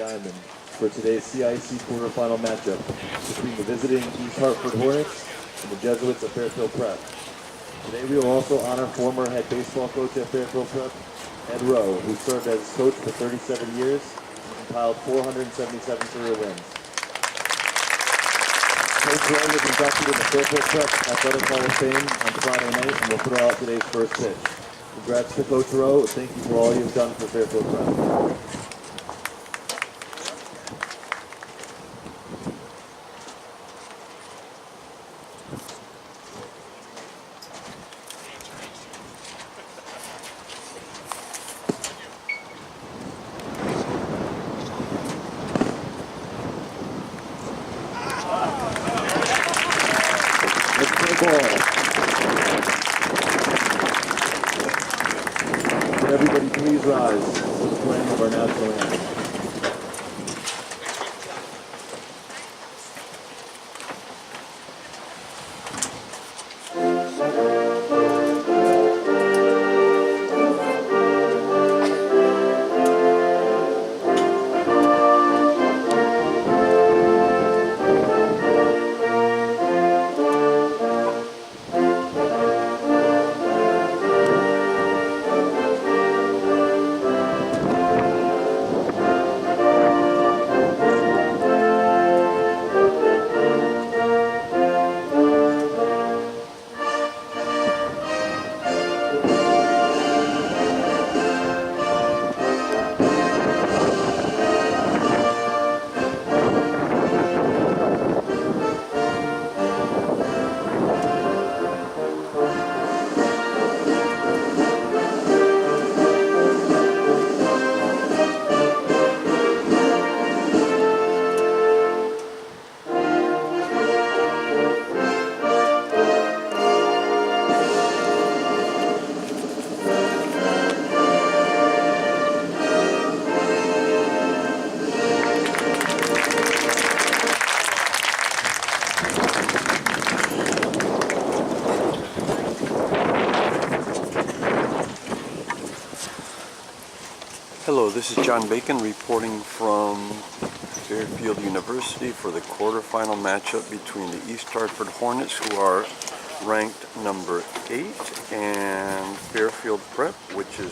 diamond for today's CIC quarterfinal matchup between the visiting East Hartford Hornets and the Jesuits of Fairfield Prep. Today we will also honor former head baseball coach at Fairfield Prep, Ed Rowe, who served as coach for 37 years and compiled 477 career wins. Coach Rowe was inducted in the Fairfield Prep Athletic Hall of Fame on Friday night and will throw out today's first pitch. Congrats to Coach Rowe, and thank you for all you've done for Fairfield Prep. Can everybody please rise to the playing of our national anthem? Hello, this is John Bacon reporting from Fairfield University for the quarterfinal matchup between the East Hartford Hornets, who are ranked number 8, and Fairfield Prep, which is,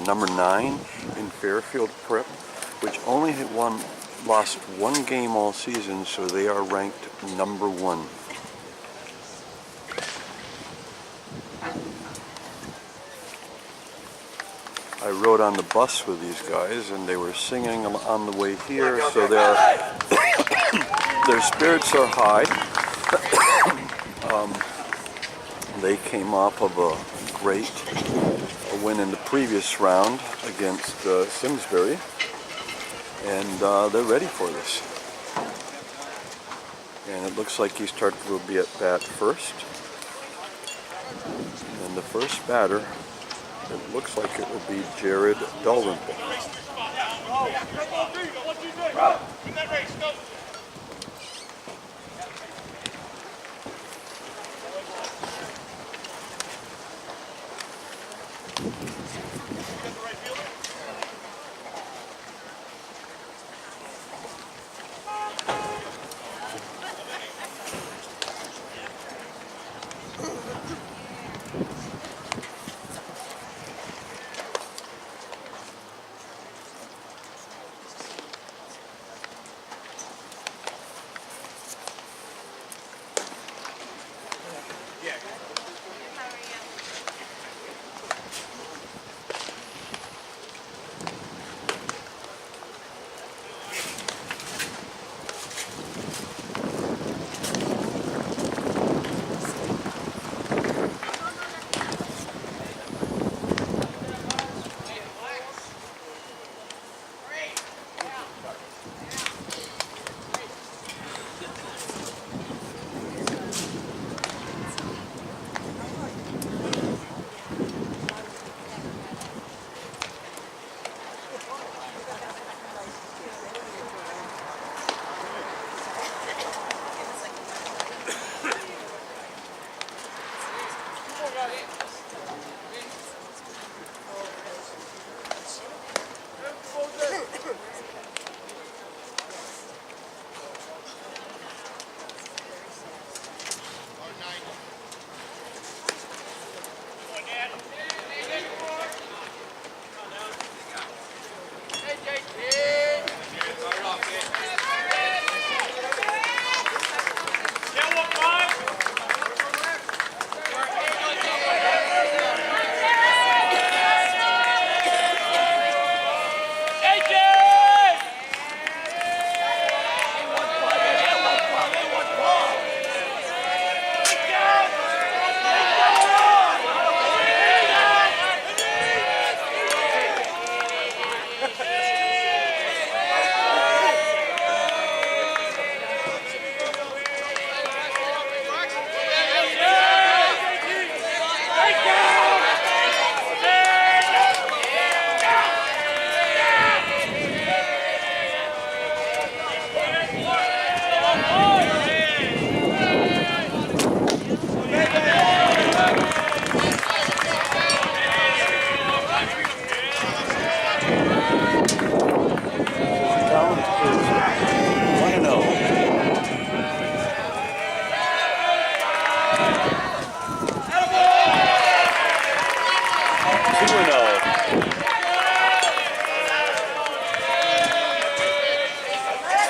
number 9 in Fairfield Prep, which only had lost one game all season, so they are ranked number 1. I rode on the bus with these guys, and they were singing on the way here, so their spirits are high. They came off of a great win in the previous round against Simsbury, and they're ready for this. And it looks like East Hartford will be at bat first. And the first batter, it looks like it will be Jared Dalrymple.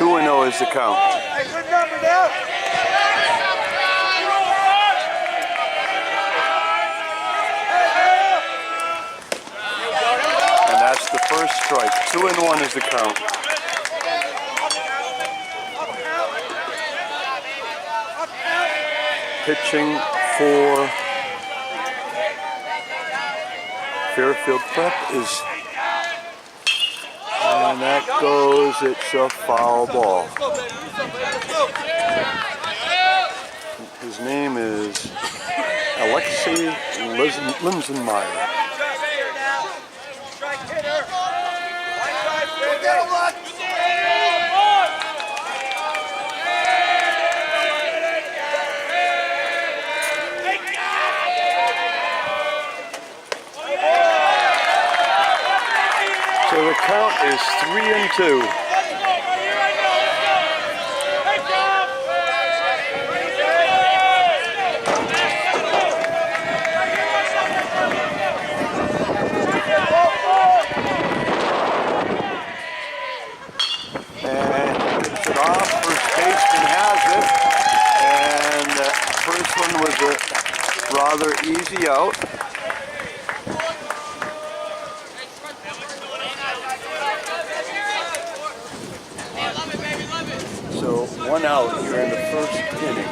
2-0 is the count. Hey, good number now. And that's the first strike. 2-1 is the count. Pitching for Fairfield Prep is, and that goes, it's a foul ball. His name is Alexei Linsenmeyer. So the count is 3-2. And gets it off. First baseman has it. And the first one was a rather easy out. So 1 out here in the first inning.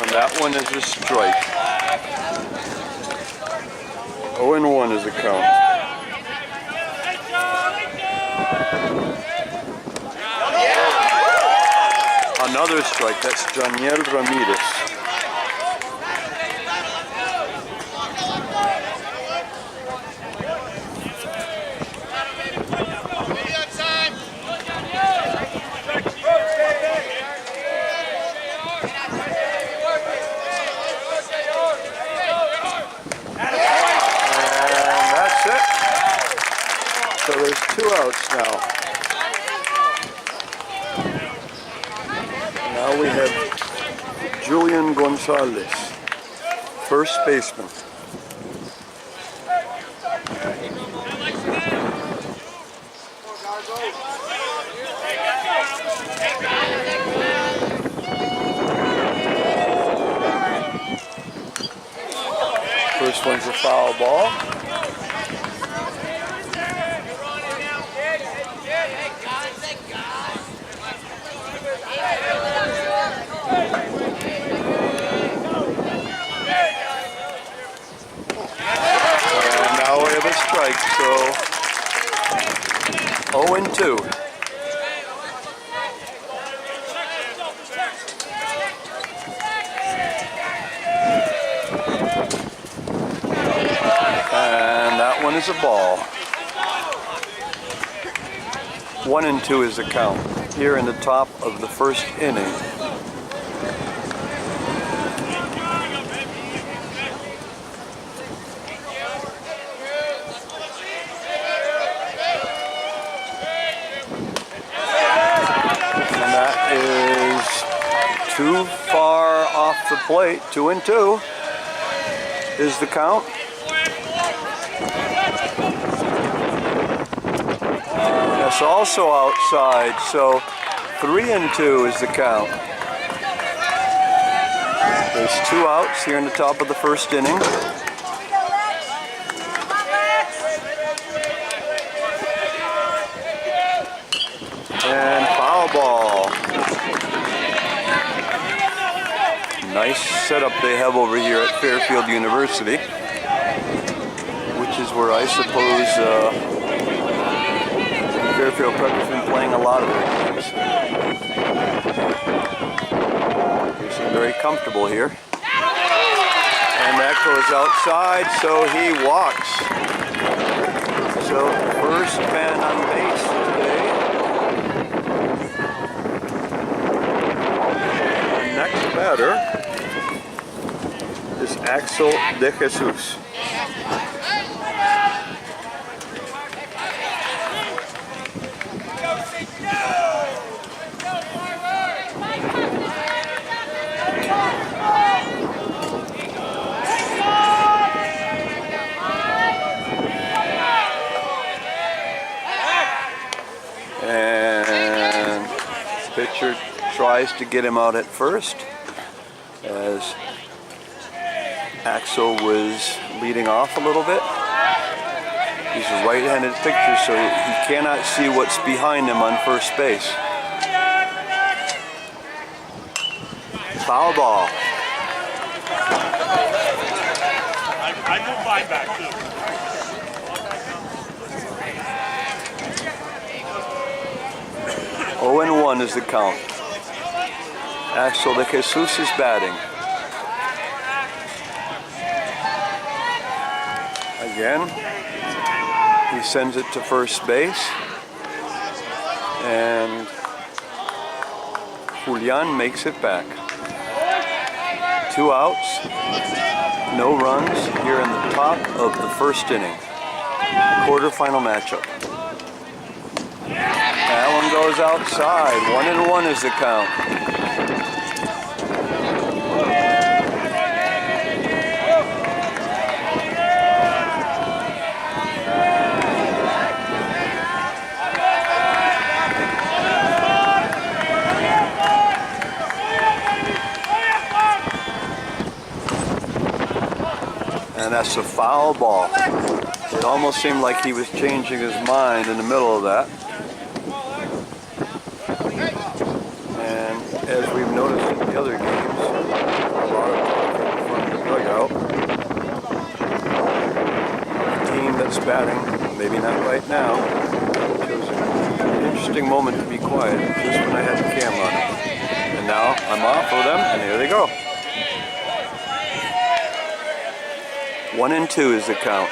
And that one is a strike. 0-1 is the count. Another strike, that's Janiel Ramirez. And that's it. So there's 2 outs now. Now we have Julian Gonzalez, first baseman. First one's a foul ball. And now we have a strike, so 0-2. And that one is a ball. 1-2 is the count here in the top of the first inning. And that is too far off the plate. 2-2 is the count. That's also outside, so 3-2 is the count. There's 2 outs here in the top of the first inning. And foul ball. Nice setup they have over here at Fairfield University, which is where I suppose Fairfield Prep has been playing a lot of their games. They seem very comfortable here. And that goes outside, so he walks. So first man on base today. The next batter is Axel De Jesus. Pitcher tries to get him out at first as Axel was leading off a little bit. He's a right-handed pitcher, so he cannot see what's behind him on first base. Foul ball. I moved mine back too. 0-1 is the count. Axel de Jesus is batting. Again, he sends it to first base, and Julian makes it back. 2 outs, no runs here in the top of the first inning. Quarterfinal matchup. That one goes outside. 1-1 is the count. And that's a foul ball. It almost seemed like he was changing his mind in the middle of that. And as we've noticed in the other games, a lot of talking from the dugout. The team that's batting, maybe not right now, chose an interesting moment to be quiet just when I had the camera on it. And now I'm off of them, and here they go. 1-2 is the count.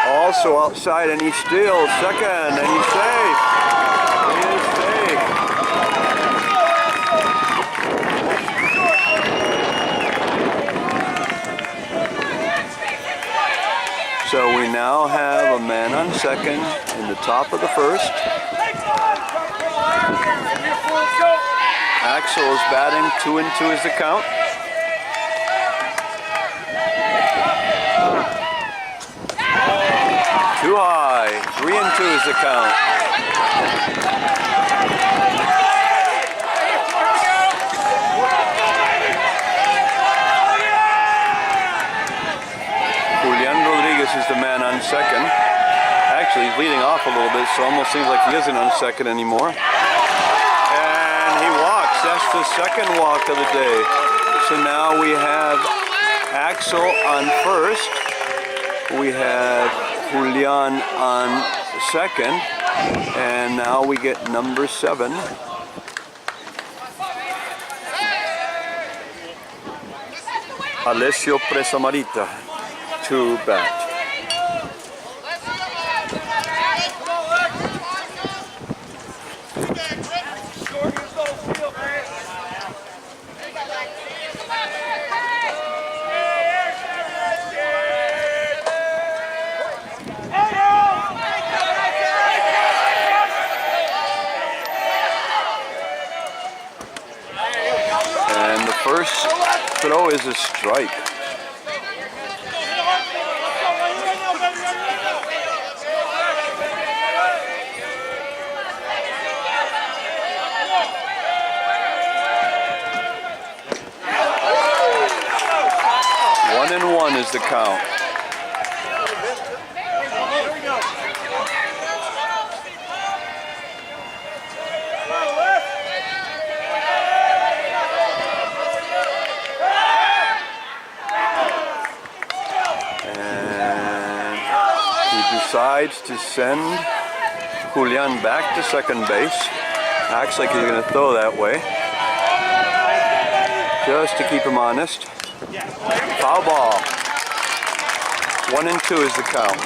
Also outside, and he steals second, and he's safe. He is safe. So we now have a man on second in the top of the first. Axel is batting. 2-2 is the count. Too high. 3-2 is the count. Is the man on second. Actually, he's leading off a little bit, so it almost seems like he isn't on second anymore. And he walks. That's the second walk of the day. So now we have Axel on first. We have Julian on second. And now we get number 7. Alessio Presamarita to bat. And the first throw is a strike. One is the count. And he decides to send Julian back to second base. Acts like he's going to throw that way, just to keep him honest. Foul ball. 1-2 is the count.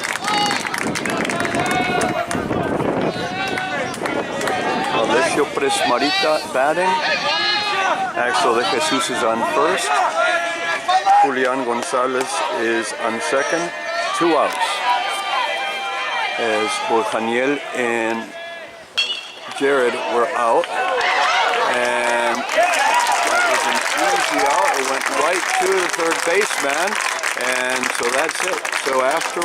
Alessio Presmarita batting. Axel de Jesus is on first. Julian Gonzalez is on second. 2 outs. as both Haniel and Jared were out. And that was an easy out. It went right to the third baseman. And so that's it. So after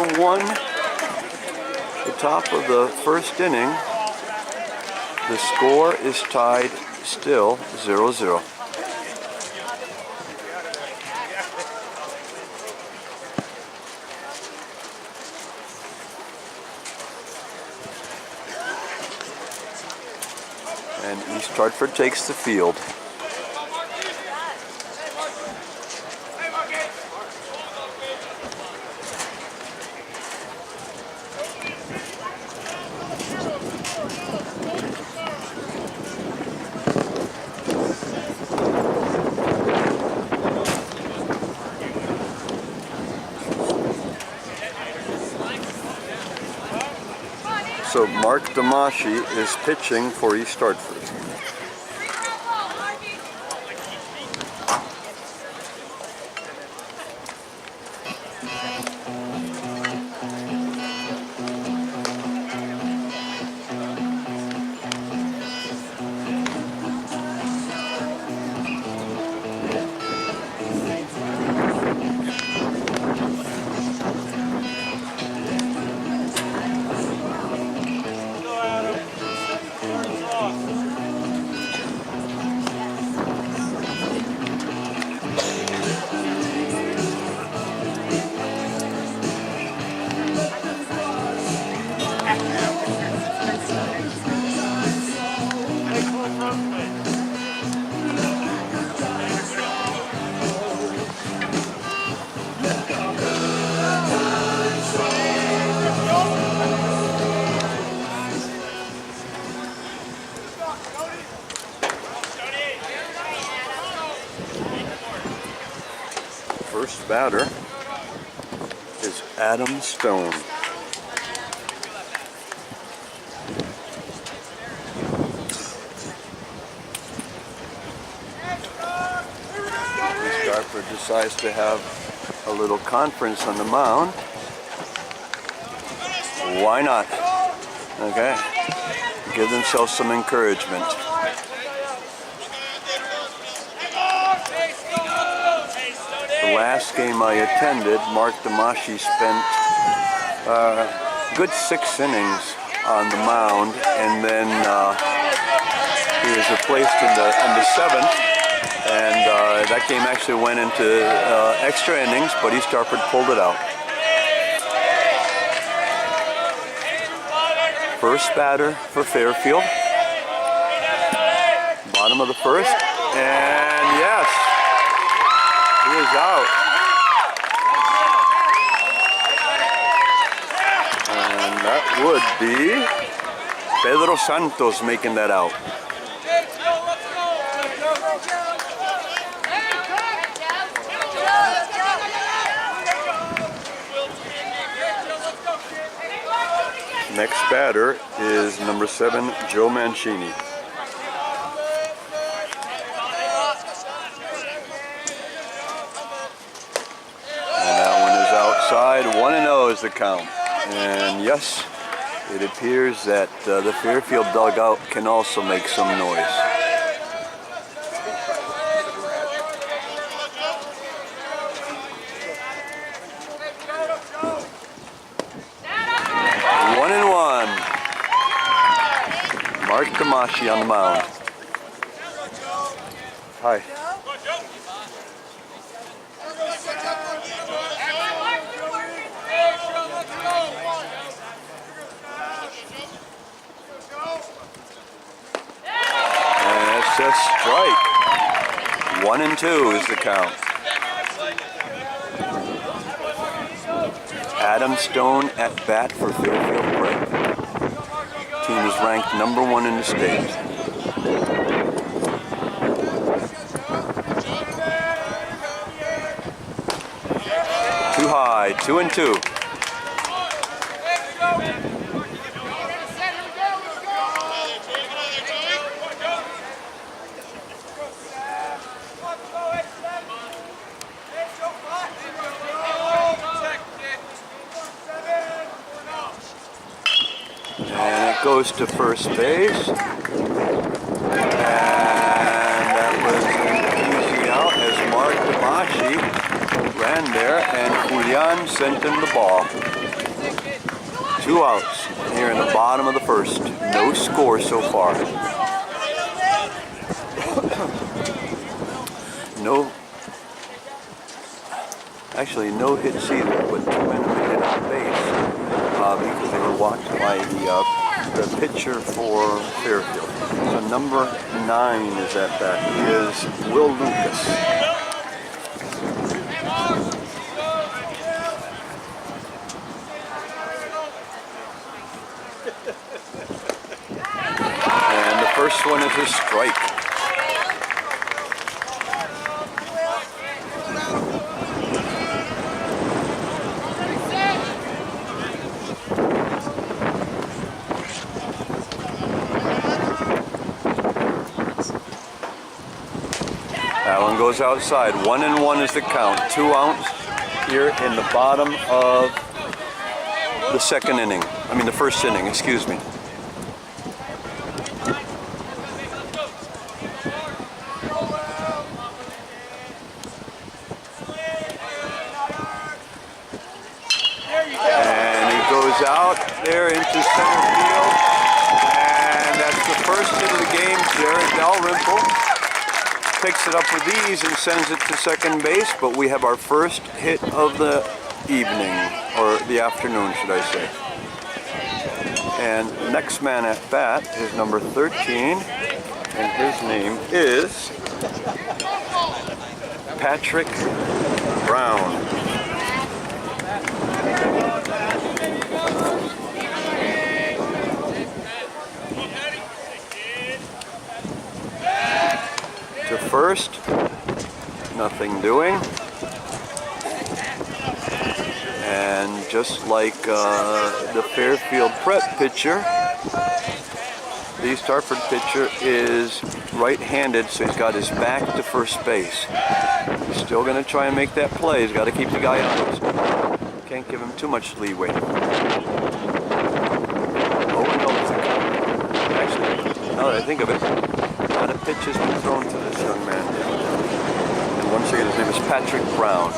the top of the first inning, the score is tied still 0-0. And East Hartford takes the field. So Mark Damashi is pitching for East Hartford. First batter is Adam Stone. East Hartford decides to have a little conference on the mound. Why not? Okay. Give themselves some encouragement. The last game I attended, Mark Damashi spent a good 6 innings on the mound, and then he was replaced in the 7th, and that game actually went into extra innings, but East Hartford pulled it out. First batter for Fairfield, bottom of the first, and yes, he is out. And that would be Pedro Santos making that out. Next batter is number 7, Joe Mancini. And that one is outside. 1-0 is the count. And yes, it appears that the Fairfield dugout can also make some noise. Mark Damashi on the mound. Hi. And it's a strike. 1-2 is the count. Adam Stone at bat for Fairfield Prep. Team is ranked number 1 in the state. Too high, 2-2. And it goes to first base. And that was an easy out as Mark Damashi ran there and Julian sent him the ball. 2 outs here in the bottom of the first. No score so far. Actually no hits either, but 2 men were hit on base because they were walked by the pitcher for Fairfield. So number 9 is at bat. He is Will Lucas. And the first one is a strike. That one goes outside. 1-1 is the count. 2 outs here in the bottom of the second inning. I mean the first inning, excuse me. And he goes out there into center field. And that's the first hit of the game. Jared Dalrymple picks it up with ease and sends it to second base, but we have our first hit of the evening, or the afternoon, should I say. And next man at bat is number 13, and his name is Patrick Brown. To first, nothing doing. And just like the Fairfield Prep pitcher, the East Hartford pitcher is right-handed, so he's got his back to first base. He's still going to try and make that play. He's got to keep the guy honest. Can't give him too much leeway. Oh no, actually, now that I think of it, a lot of pitches been thrown to this young man. And once again, his name is Patrick Brown.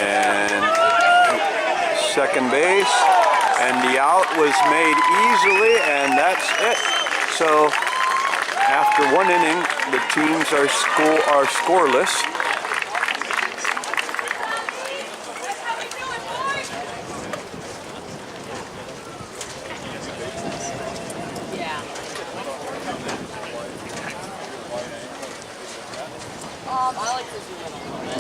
And second base, and the out was made easily, and that's it. So after 1 inning, the teams are scoreless. I like to zoom in a little bit.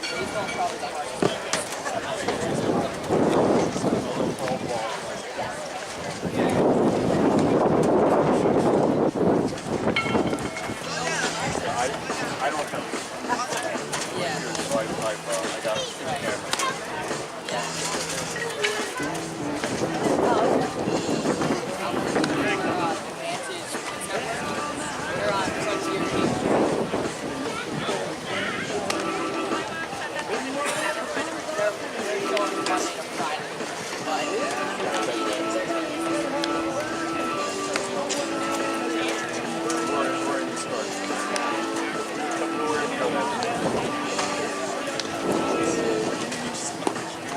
Baseball's probably the hardest. I don't have. Yeah. So I got 2 cameras.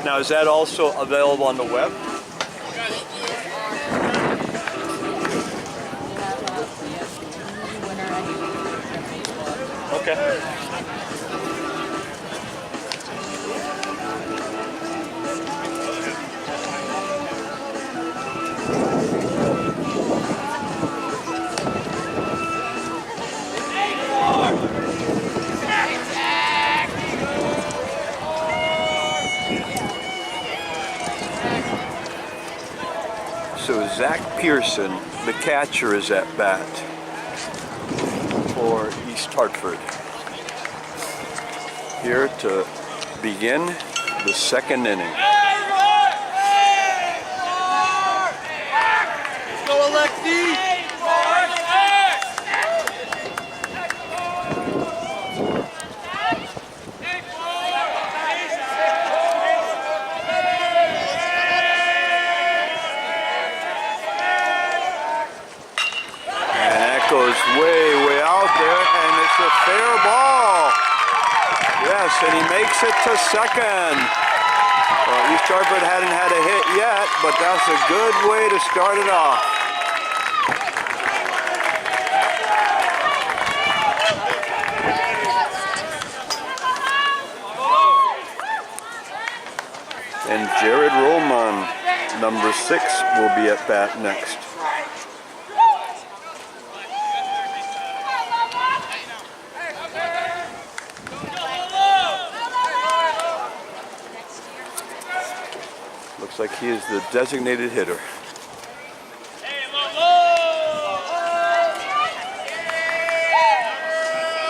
Now, is that also available on the web? Okay. So Zach Pearson, the catcher, is at bat for East Hartford. Here to begin the second inning. Go, Alexi! goes way out there, and it's a fair ball. Yes, and he makes it to second. East Hartford hadn't had a hit yet, but that's a good way to start it off. And Jared Roman, number 6, will be at bat next. Looks like he is the designated hitter.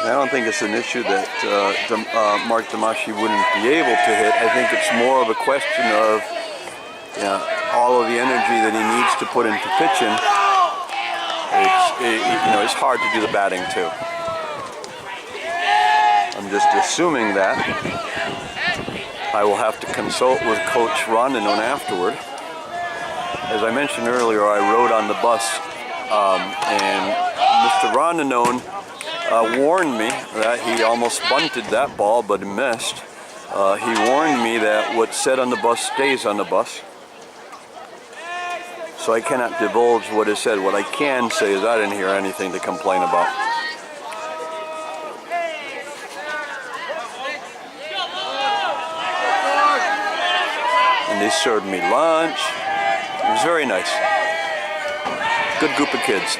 I don't think it's an issue that Mark Damashi wouldn't be able to hit. I think it's more of a question of all of the energy that he needs to put into pitching. It's hard to do the batting too. I'm just assuming that. I will have to consult with Coach Rondinone afterward. As I mentioned earlier, I rode on the bus, and Mr. Rondinone warned me that he almost bunted that ball, but he missed. He warned me that what's said on the bus stays on the bus. So I cannot divulge what is said. What I can say is I didn't hear anything to complain about. And they served me lunch. It was very nice. Good group of kids.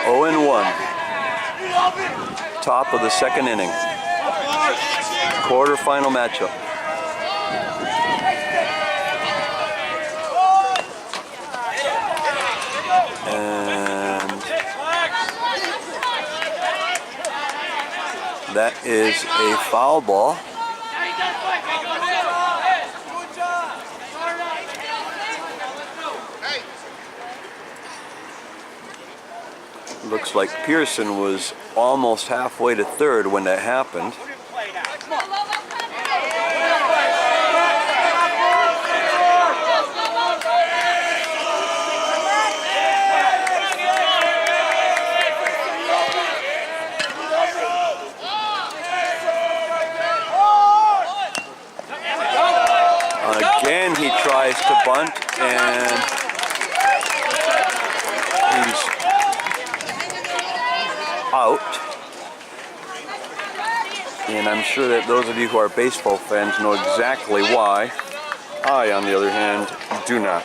0-1. Top of the second inning. Quarterfinal matchup. And that is a foul ball. Looks like Pearson was almost halfway to third when that happened. Again, he tries to bunt, and he's out. And I'm sure that those of you who are baseball fans know exactly why. I, on the other hand, do not.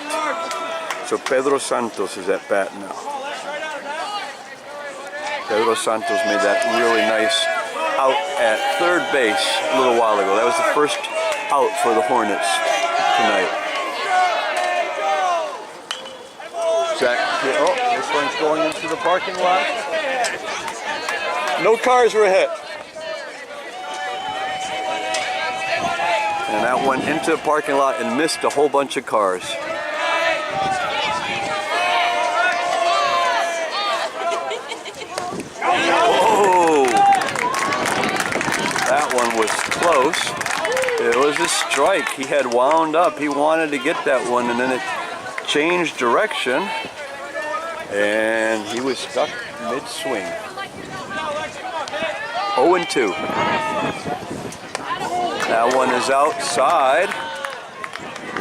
So Pedro Santos is at bat now. Pedro Santos made that really nice out at third base a little while ago. That was the first out for the Hornets tonight. This one's going into the parking lot. No cars were hit. And that went into the parking lot and missed a whole bunch of cars. Whoa! That one was close. It was a strike. He had wound up. He wanted to get that one, and then it changed direction, and he was stuck mid-swing. 0-2. That one is outside.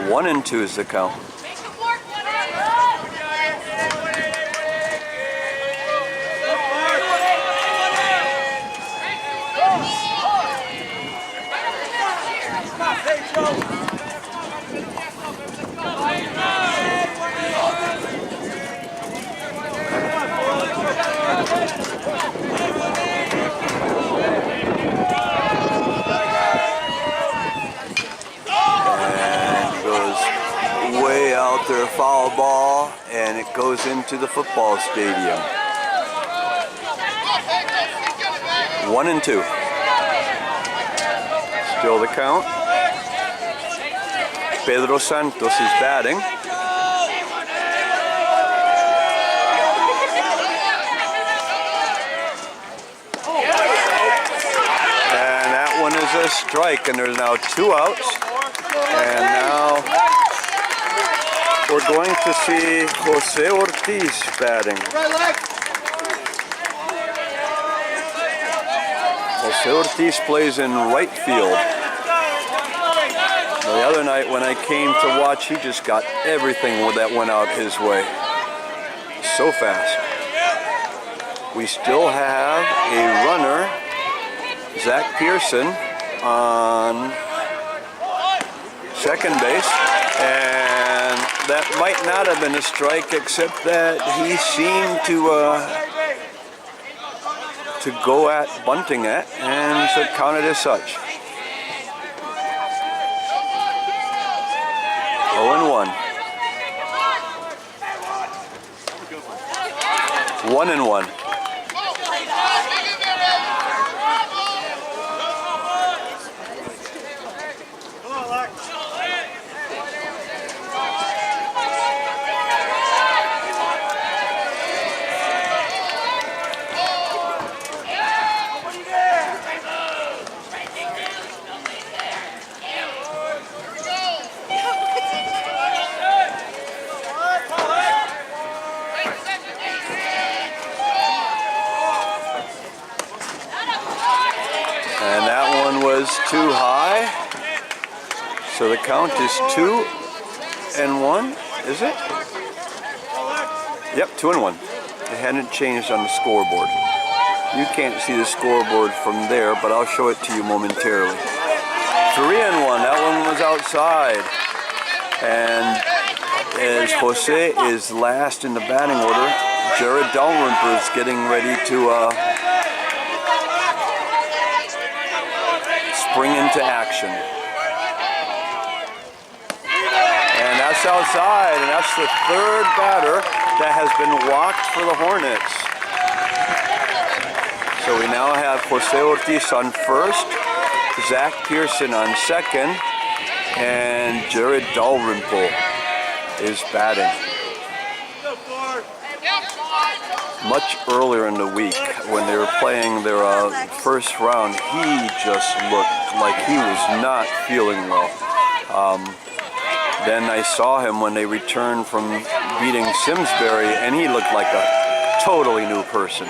1-2 is the count. Their foul ball, and it goes into the football stadium. 1-2. Still the count. Pedro Santos is batting. And that one is a strike, and there's now 2 outs. And now we're going to see Jose Ortiz batting. Jose Ortiz plays in right field. The other night when I came to watch, he just got everything that went out his way. So fast. We still have a runner, Zach Pearson, on second base, and that might not have been a strike, except that he seemed to go at bunting it, and so it counted as such. 0-1. 1-1. And that one was too high. So the count is 2-1, is it? Yep, 2-1. It hadn't changed on the scoreboard. You can't see the scoreboard from there, but I'll show it to you momentarily. 3-1, that one was outside. And as Jose is last in the batting order, Jared Dalrymple is getting ready to spring into action. And that's outside, and that's the third batter that has been walked for the Hornets. So we now have Jose Ortiz on first, Zach Pearson on second, and Jared Dalrymple is batting. Much earlier in the week, when they were playing their first round, he just looked like he was not feeling well. Then I saw him when they returned from beating Simsbury, and he looked like a totally new person.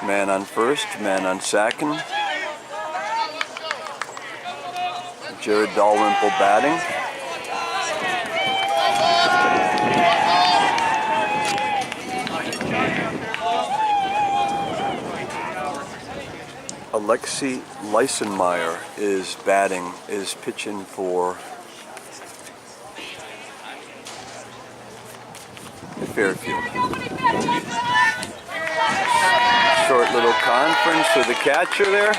Man on first, man on second. Jared Dalrymple batting. Alexi Leisenmeyer is batting, is pitching for Fairfield. Short little conference with the catcher there.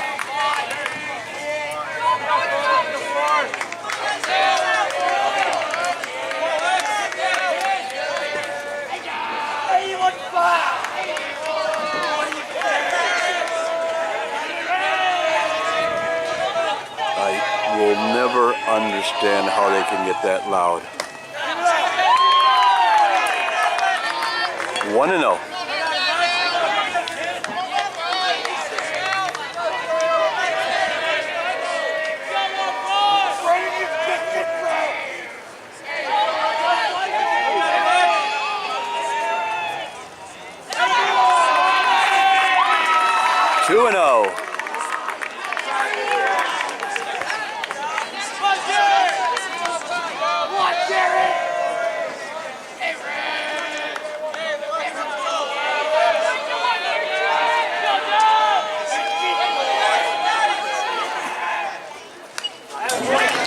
I will never understand how they can get that loud. 1-0.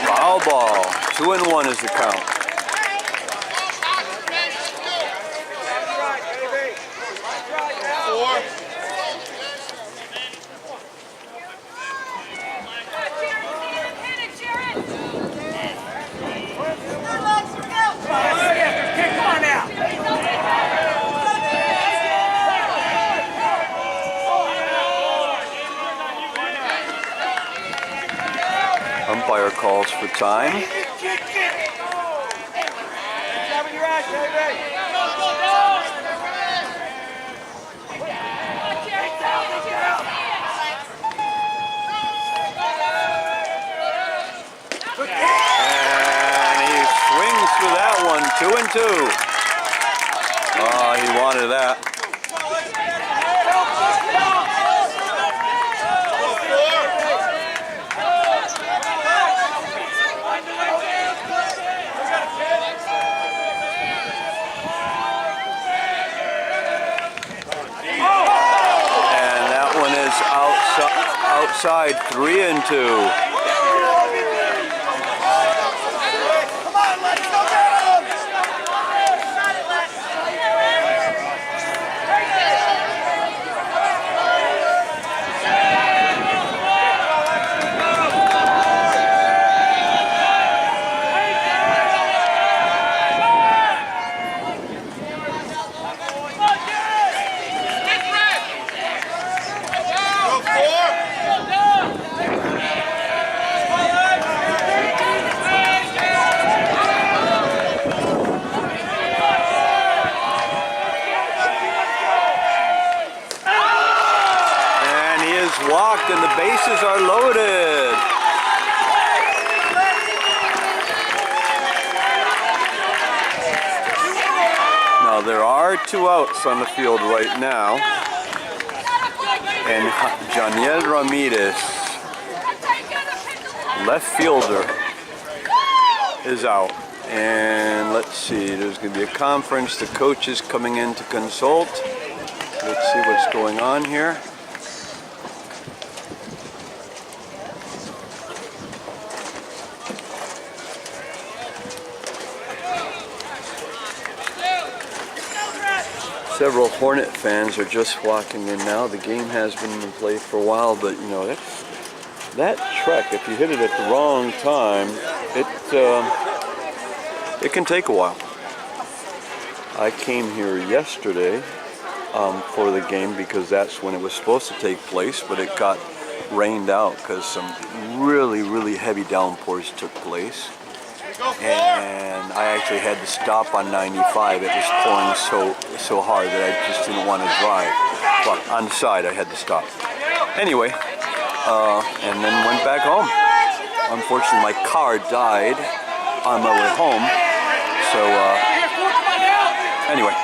Foul ball. 2-1 is the count. Umpire calls for time. 2. Oh, he wanted that. And that one is outside 3-2. Walked and the bases are loaded. Now there are 2 outs on the field right now, and Janiel Ramirez, left fielder, is out. And let's see, there's going to be a conference. The coach is coming in to consult. Let's see what's going on here. Several Hornet fans are just walking in now. The game has been in play for a while, but you know, that trek, if you hit it at the wrong time, it can take a while. I came here yesterday for the game because that's when it was supposed to take place, but it got rained out because some really, really heavy downpours took place. And I actually had to stop on 95. It was pouring so hard that I just didn't want to drive. Well, on the side I had to stop. Anyway, and then went back home. Unfortunately, my car died on my way home. So anyway,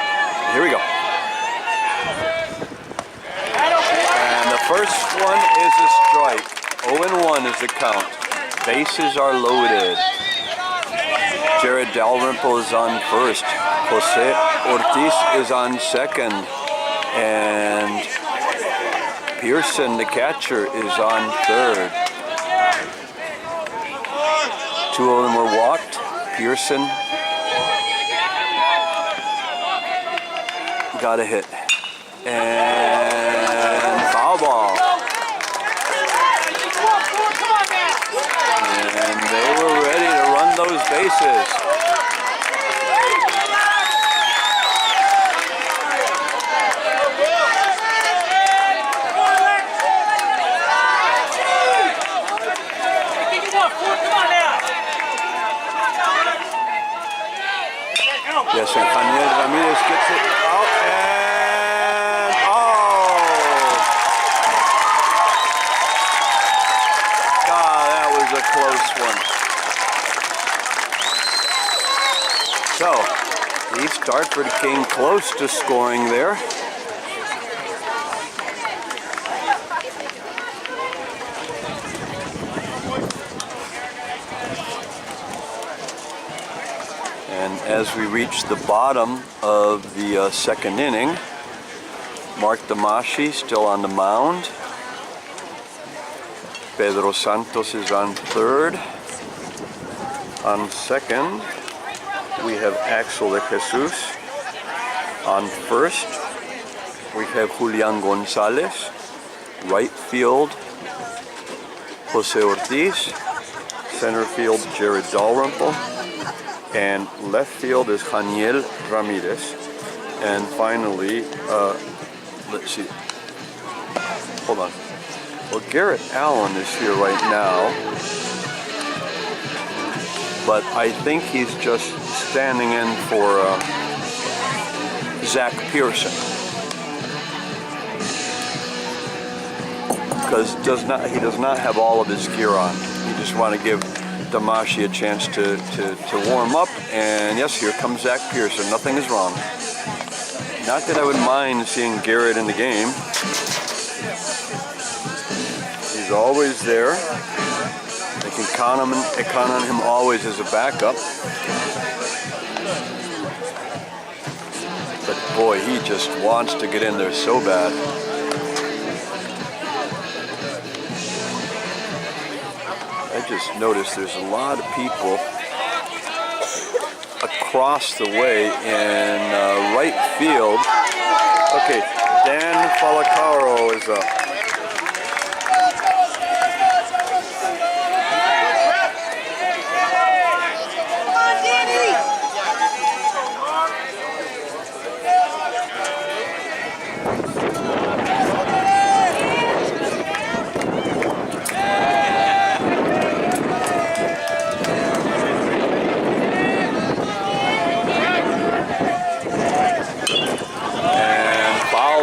here we go. And the first one is a strike. 0-1 is the count. Bases are loaded. Jared Dalrymple is on first. Jose Ortiz is on second. And Pearson, the catcher, is on third. 2 of them were walked. Pearson got a hit. And foul ball. And they were ready to run those bases. Yes, and Janiel Ramirez gets it out, and God, that was a close one. So, East Dartford came close to scoring there. And as we reach the bottom of the second inning, Mark Damashi still on the mound. Pedro Santos is on third. On second, we have Axel de Jesus. On first, we have Julian Gonzalez. Right field, Jose Ortiz. Center field, Jared Dalrymple. And left field is Janiel Ramirez. And finally, let's see. Hold on. Well, Garrett Allen is here right now. But I think he's just standing in for Zach Pearson. Because he does not have all of his gear on. You just want to give Damashi a chance to warm up. And yes, here comes Zach Pearson. Nothing is wrong. Not that I would mind seeing Garrett in the game. He's always there. They can count on him always as a backup. But boy, he just wants to get in there so bad. I just noticed there's a lot of people across the way in right field. Okay, Dan Falacaro is up.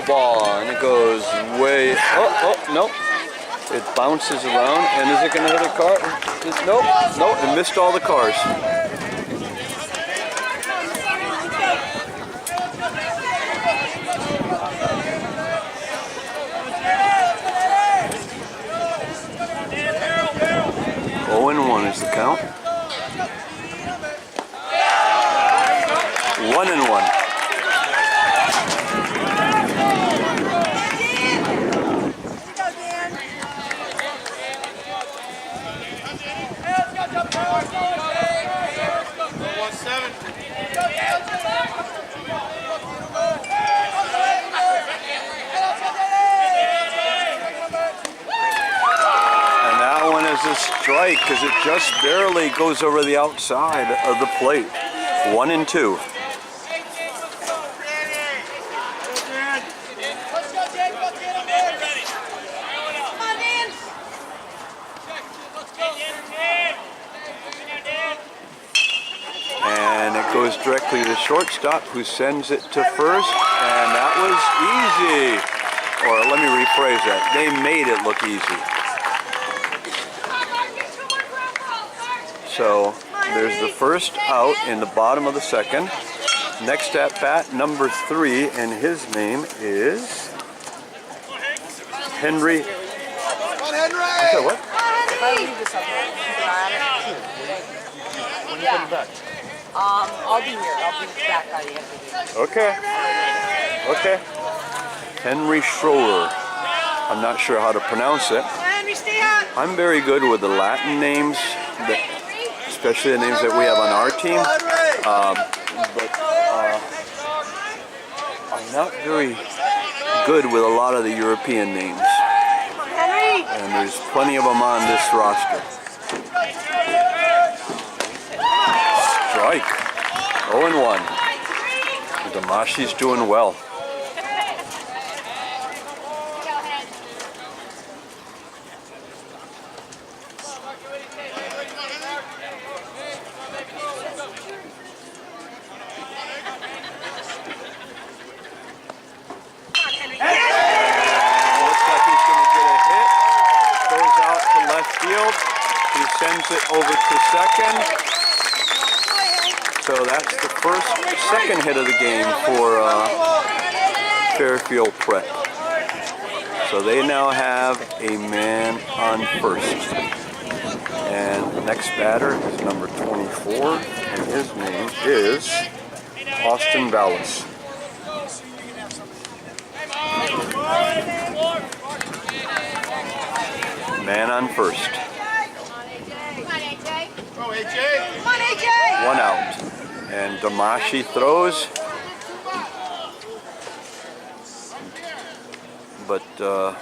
Ball, and it goes way, nope, it bounces around, and is it going to hit a car? Nope, it missed all the cars. Oh and 1 is the count. 1 and 1. A strike because it just barely goes over the outside of the plate. 1 and 2. And it goes directly to the shortstop, who sends it to first, and that was easy. Or let me rephrase that. They made it look easy. So there's the first out in the bottom of the second. Next at bat, number 3, and his name is Henry. I said what? I'll be here. I'll be back by the end of the day. Okay. Henry Schroeder. I'm not sure how to pronounce it. I'm very good with the Latin names, especially the names that we have on our team. But I'm not very good with a lot of the European names. And there's plenty of them on this roster. Strike. 0 and 1. Damashi's doing well. He sends it over to second. So that's the second hit of the game for Fairfield Prep. So they now have a man on first. And next batter is number 24, and his name is Austin Vallis. Man on first. One out. And Damashi throws. But the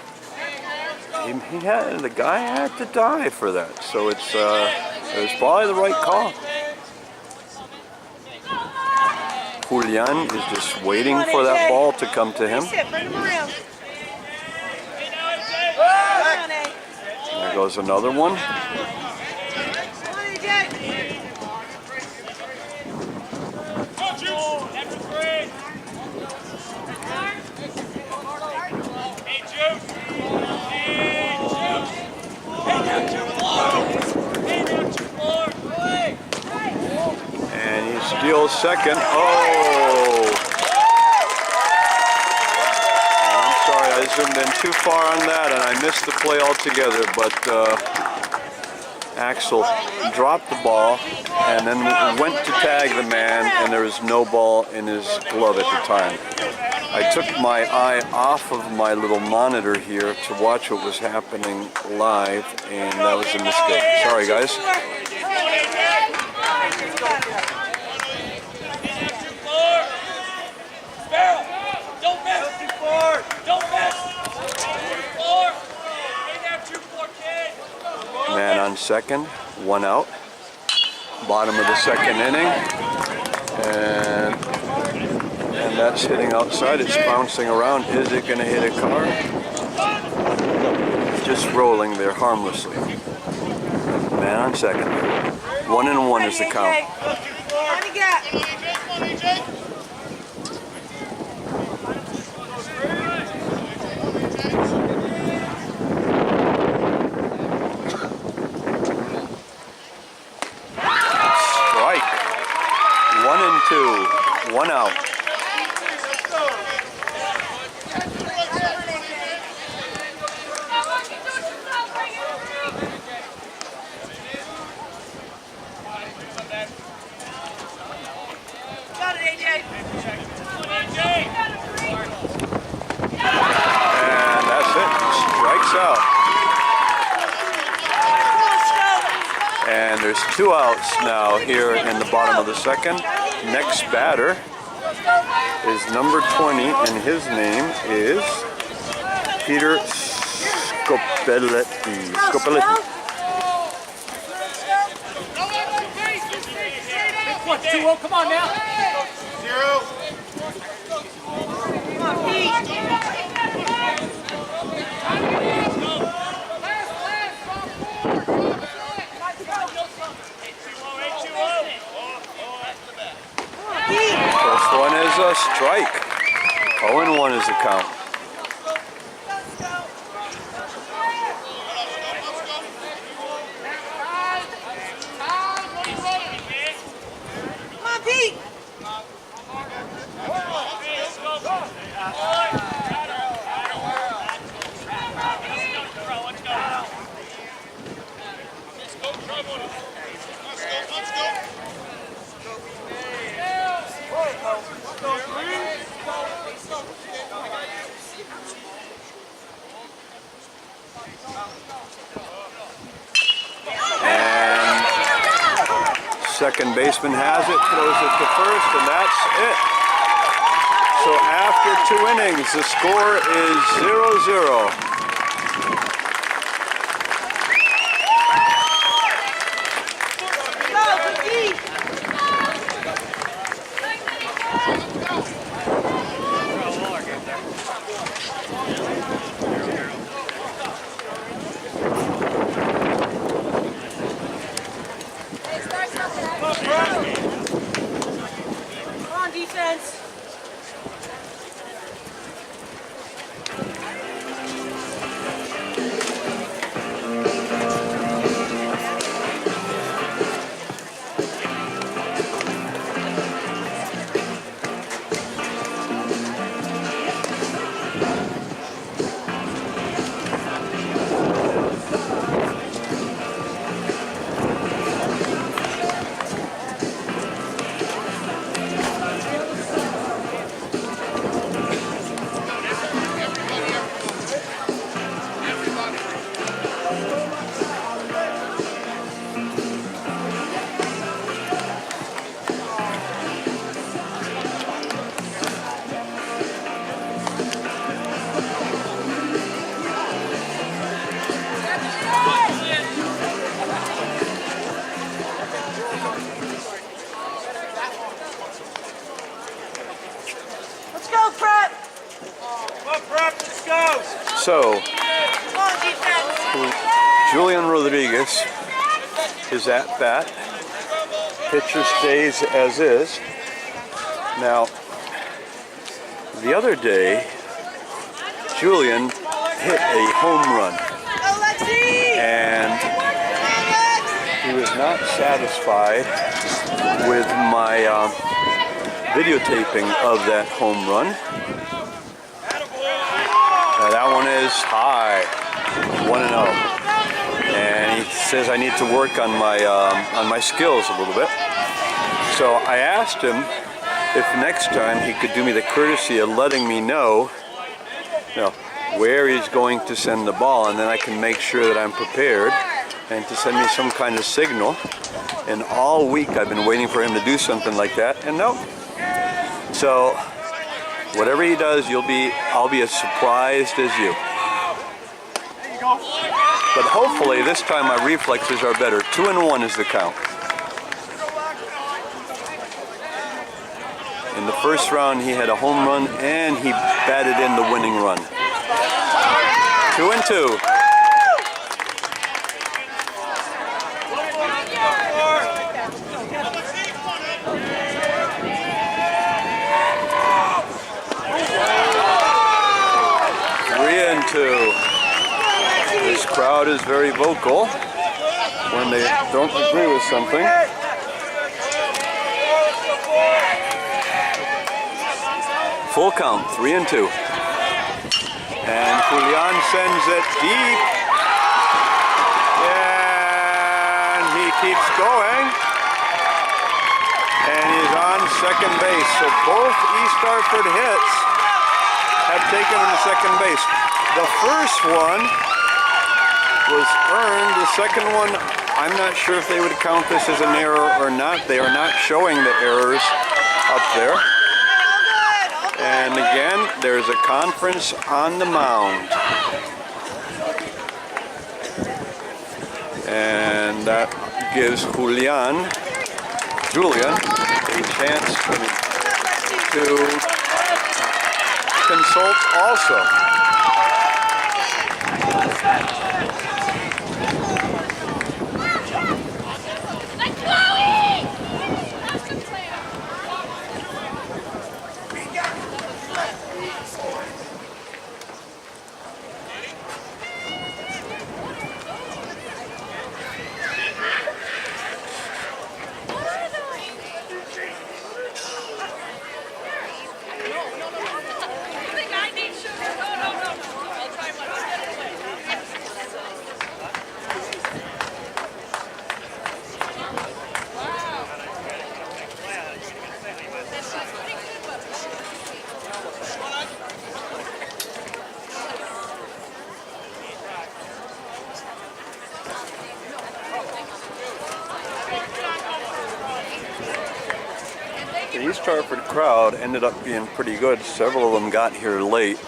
guy had to die for that. So it was probably the right call. Julian is just waiting for that ball to come to him. There goes another one. goes second. Oh! I'm sorry, I zoomed in too far on that and I missed the play altogether, but Axel dropped the ball and then went to tag the man, and there was no ball in his glove at the time. I took my eye off of my little monitor here to watch what was happening live, and that was a mistake. Sorry, guys. Man on second, 1 out. Bottom of the second inning, and that's hitting outside. It's bouncing around. Is it going to hit a car? Just rolling there harmlessly. Man on second. 1-1 is the count. Strike. 1-2. 1 out. And that's it. Strikes out. And there's 2 outs now here in the bottom of the second. Next batter is number 20, and his name is Peter Scopelletti. What, 2-0, come on now. 0. Come on, Pete. First one is a strike. 0-1 is the count. Come on, Pete. And second baseman has it, throws it to first, and that's it. So after 2 innings, the score is 0-0. Come on, defense. Let's go, Prep. Come on, Prep, let's go. So, Come on, defense. Julian Rodriguez is at bat. Pitcher stays as is. Now, the other day, Julian hit a home run, Go, Lexi. and he was not satisfied with my videotaping of that home run. That one is high, 1-0, and he says I need to work on my skills a little bit. So I asked him if next time he could do me the courtesy of letting me know, where he's going to send the ball, and then I can make sure that I'm prepared, and to send me some kind of signal. And all week I've been waiting for him to do something like that, and no. So whatever he does, I'll be as surprised as you. But hopefully this time my reflexes are better. 2-1 is the count. In the first round he had a home run and he batted in the winning run. 2-2. This crowd is very vocal when they don't agree with something. Full count, 3-2. And Julian sends it deep. And he keeps going. And he's on second base. So both East Hartford hits have taken him to second base. The first one was earned. The second one, I'm not sure if they would count this as an error or not. They are not showing the errors up there. And again, there's a conference on the mound. And that gives Julian a chance to consult also. The East Hartford crowd ended up being pretty good. Several of them got here late.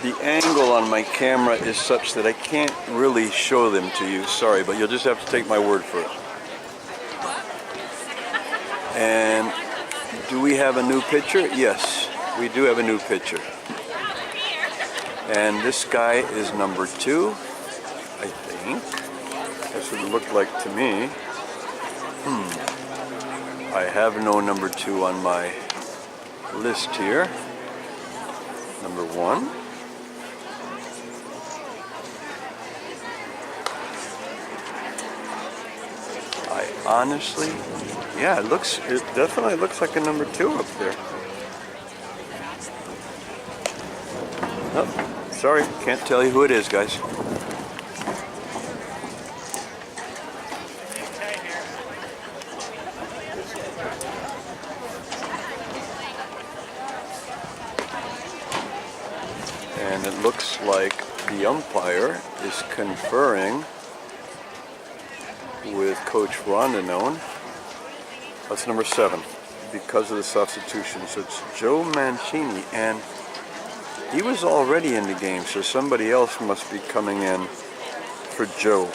The angle on my camera is such that I can't really show them to you. Sorry, but you'll just have to take my word for it. And do we have a new pitcher? Yes, we do have a new pitcher. And this guy is number 2, I think. That's what it looked like to me. I have no number 2 on my list here. Number 1. I honestly, yeah, it definitely looks like a number 2 up there. Oh, sorry, can't tell you who it is, guys. And it looks like the umpire is conferring with Coach Rondinone. That's number 7 because of the substitution. So it's Joe Mancini, and he was already in the game, so somebody else must be coming in for Joe.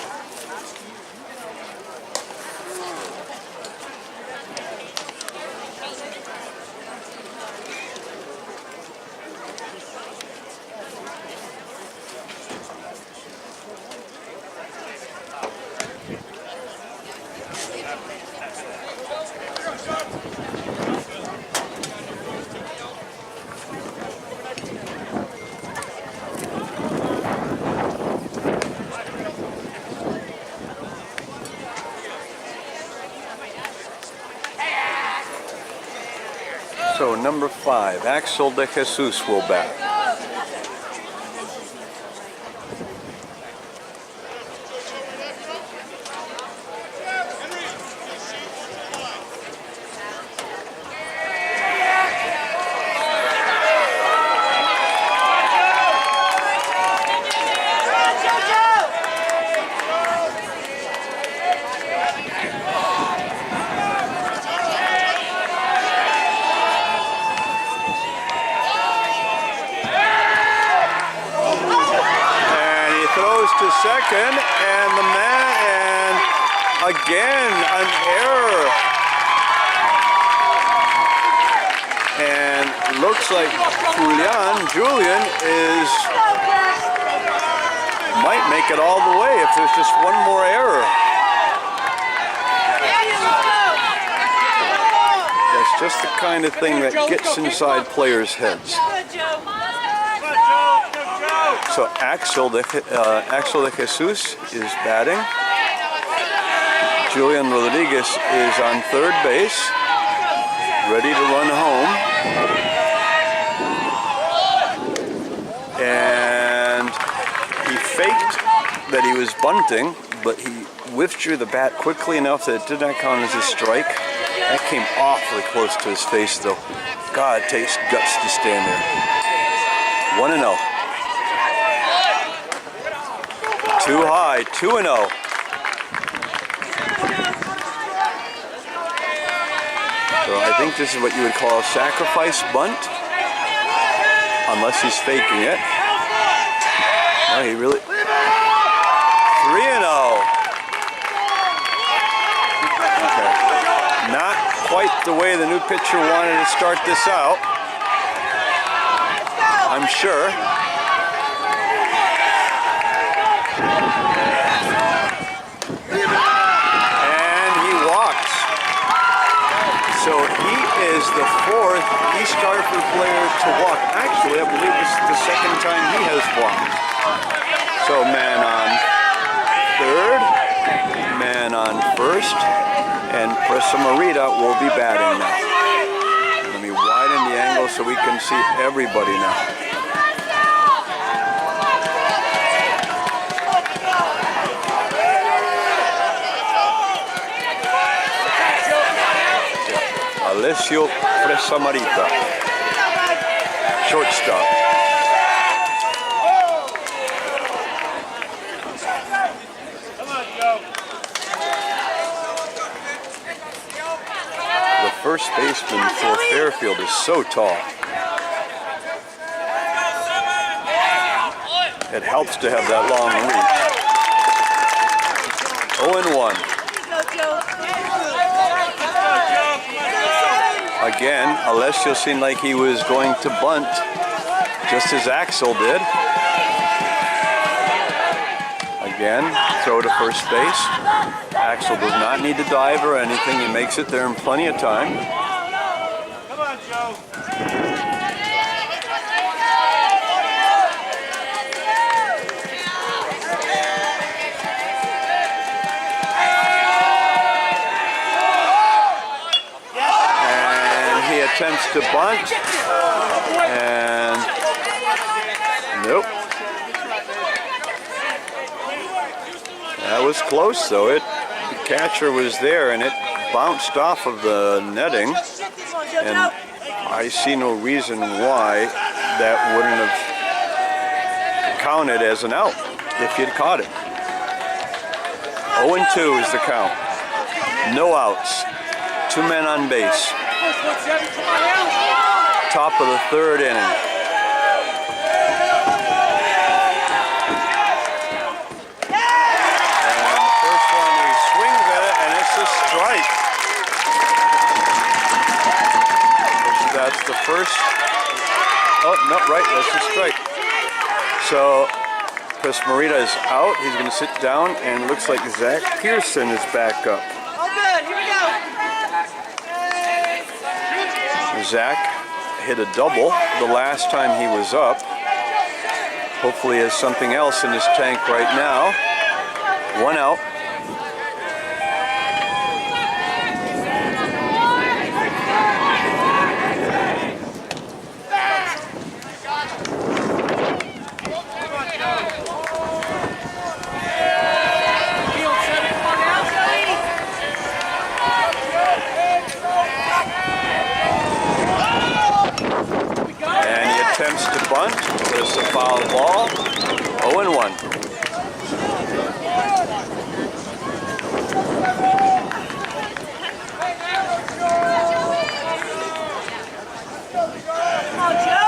number 5, Axel de Jesus, will bat. To second, and the man, and again an error, and looks like Julian might make it all the way if there's just one more error. That's just the kind of thing that gets inside players' heads. So Axel de Jesus is batting. Julian Rodriguez is on third base, ready to run home. And he faked that he was bunting, but he withdrew the bat quickly enough that it did not count as a strike. That came awfully close to his face, though. God, it takes guts to stand there. 1-0. Too high, 2-0. So I think this is what you would call a sacrifice bunt, unless he's faking it. No, he really... 3-0. Okay. Not quite the way the new pitcher wanted to start this out, I'm sure. And he walks. So he is the 4th East Hartford player to walk. Actually, I believe this is the 2nd time he has walked. So man on third, man on first, and Presa Marita will be batting now. Let me widen the angle so we can see everybody now. Alessio Presa Marita, shortstop. The first baseman for Fairfield is so tall. It helps to have that long reach. 0-1. Again, Alessio seemed like he was going to bunt, just as Axel did. Again, throw to first base. Axel does not need to dive or anything. He makes it there in plenty of time. Come on, Joe. Attempts to bunt, and nope. That was close though. The catcher was there and it bounced off of the netting, and I see no reason why that wouldn't have counted as an out if you'd caught it. 0-2 is the count. No outs. 2 men on base. Top of the 3rd inning. And the first one, he swings at it, and it's a strike. That's the first. Oh, no, right, that's a strike. So, Chris Marita is out. He's going to sit down, and it looks like Zach Pearson is back up. All good, here we go. Zach hit a double the last time he was up. Hopefully he has something else in his tank right now. 1 out. 0-1. Come on, Joe.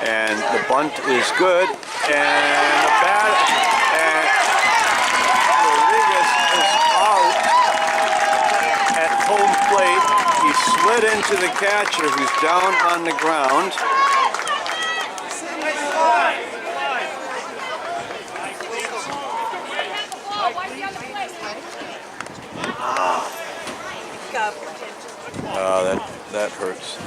And the bunt is good, and the bat, and Rodriguez is out at home plate. He slid into the catcher, who's down on the ground. That hurts.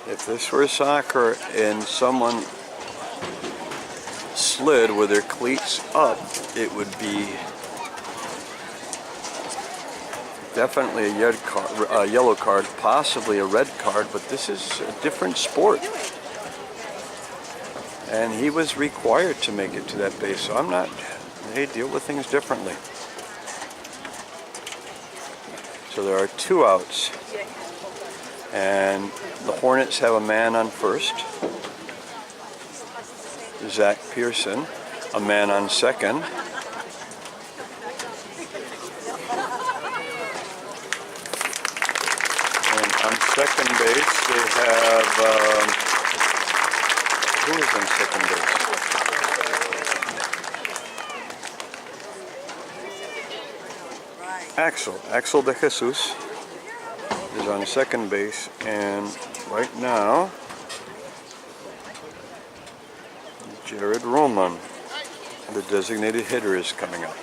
If this were soccer and someone slid with their cleats up, it would be definitely a yellow card, possibly a red card, but this is a different sport. And he was required to make it to that base, so they deal with things differently. So there are 2 outs. And the Hornets have a man on first, Zach Pearson, a man on second. And on second base, they have, who is on second base? Axel de Jesus is on second base, and right now Jared Roman, the designated hitter, is coming up.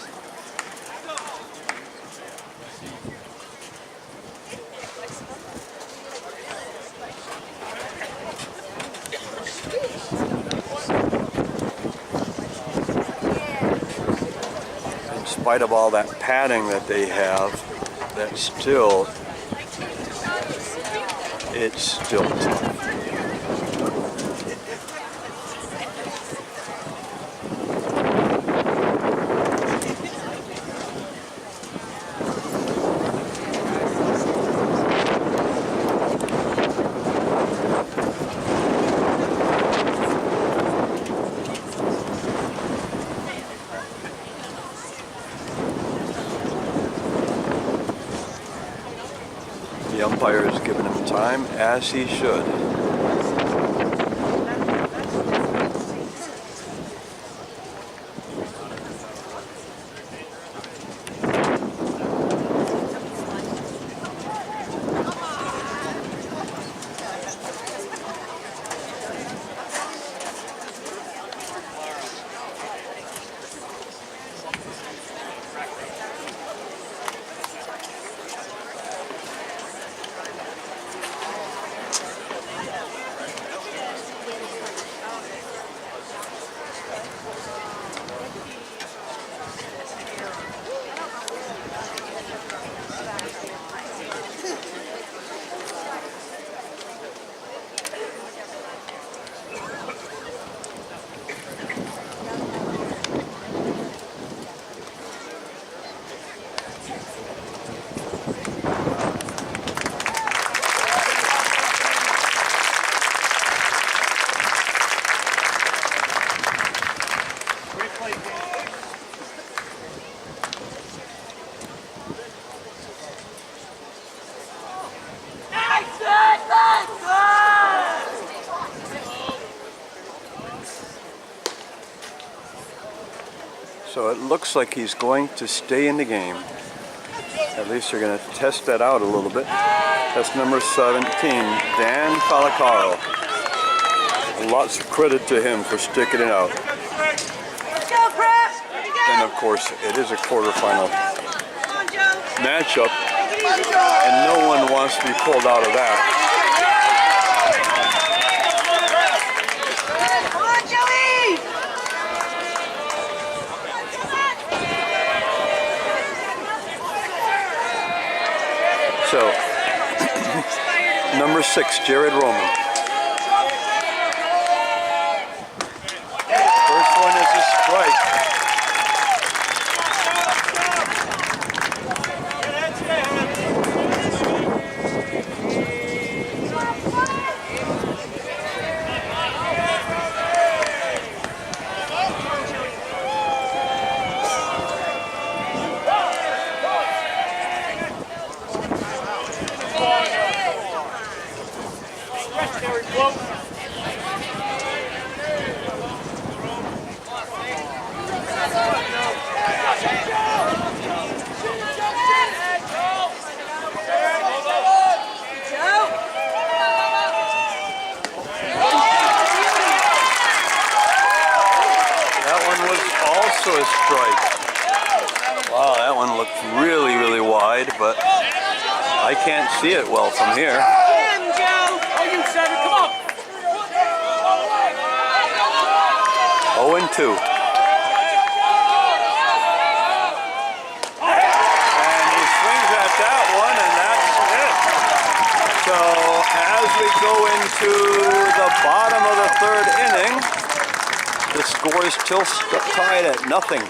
In spite of all that padding that they have, it's still tough. The umpire is giving him time, as he should. So it looks like he's going to stay in the game. At least they're going to test that out a little bit. That's number 17, Dan Falacaro. Lots of credit to him for sticking it out. Let's go, Prep. And of course, it is a quarterfinal. Come on, Joe. matchup, and no one wants to be pulled out of that. Come on, Joey! So, number 6, Jared Roman. First one is a strike. A strike. Wow, that one looked really, really wide, but I can't see it well from here. Him, Joe! Oh, you seven, come on! 0-2. And he swings at that one, and that's it. So as we go into the bottom of the 3rd inning, the score is still tied at nothing.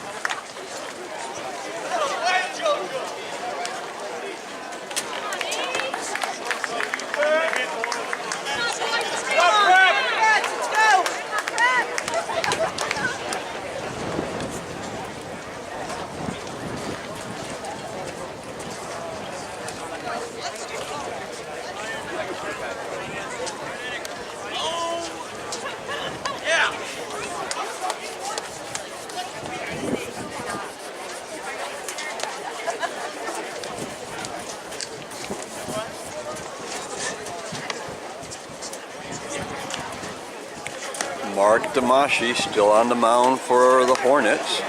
Mark Damashi still on the mound for the Hornets.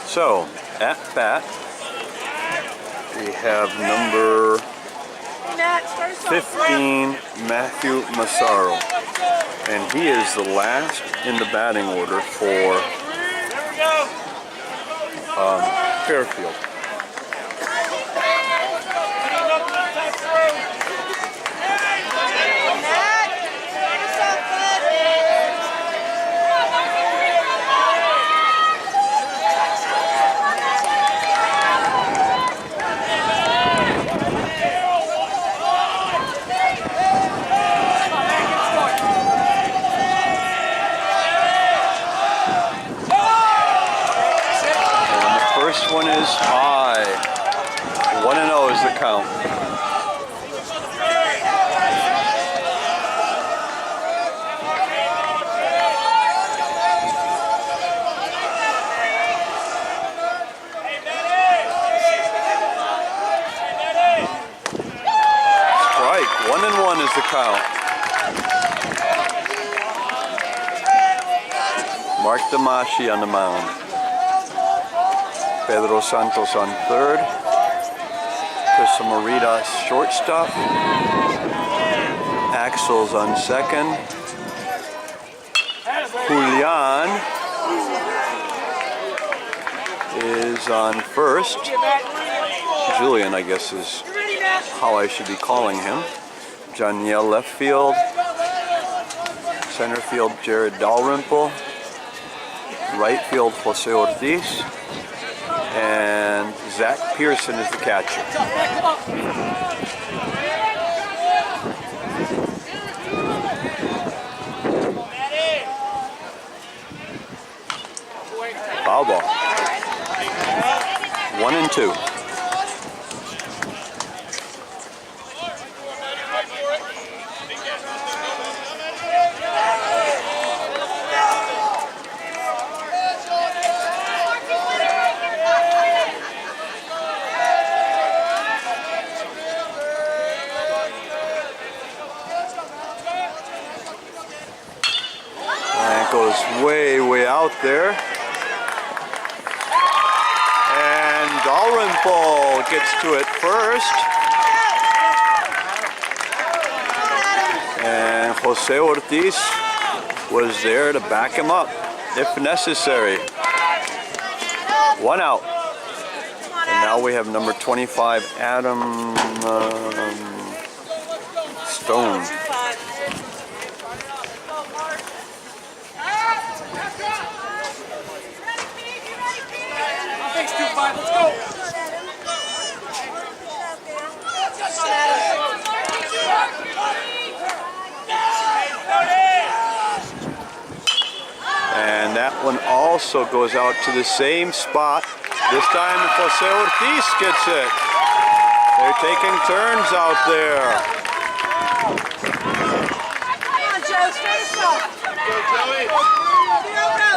So, at bat, we have number 15, Matthew Massaro. And he is the last in the batting order for Fairfield. First one is high. 1-0 is the count. Strike. 1-1 is the count. Mark Damashi on the mound. Pedro Santos on third, Chris Morita shortstop, Axel's on second, Julian is on first, Julian I guess is how I should be calling him, Janiel left field, center field Jared Dalrymple, right field Jose Ortiz, and Zach Pearson is the catcher. Foul ball. 1-2. And it goes way, way out there. And Dalrymple gets to it first. And Jose Ortiz was there to back him up if necessary. 1 out. And now we have number 25, Adam Stone. Thanks, 2-5. Let's go. And that one also goes out to the same spot. This time Jose Ortiz gets it. They're taking turns out there. Come on, Joe, straight up.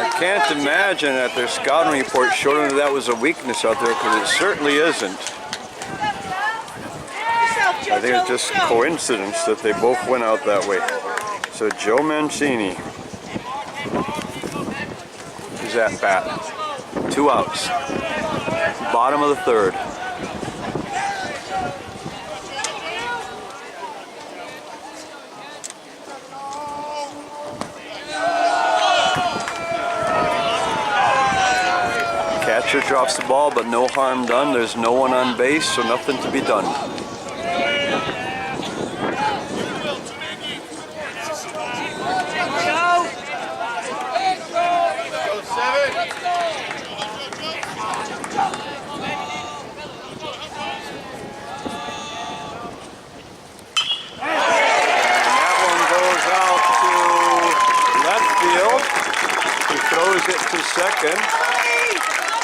I can't imagine that their scouting report showed them that was a weakness out there, because it certainly isn't. I think it's just coincidence that they both went out that way. So Joe Mancini is at bat. 2 outs. Bottom of the 3rd. Catcher drops the ball, but no harm done. There's no one on base, so nothing to be done. Throws it to second,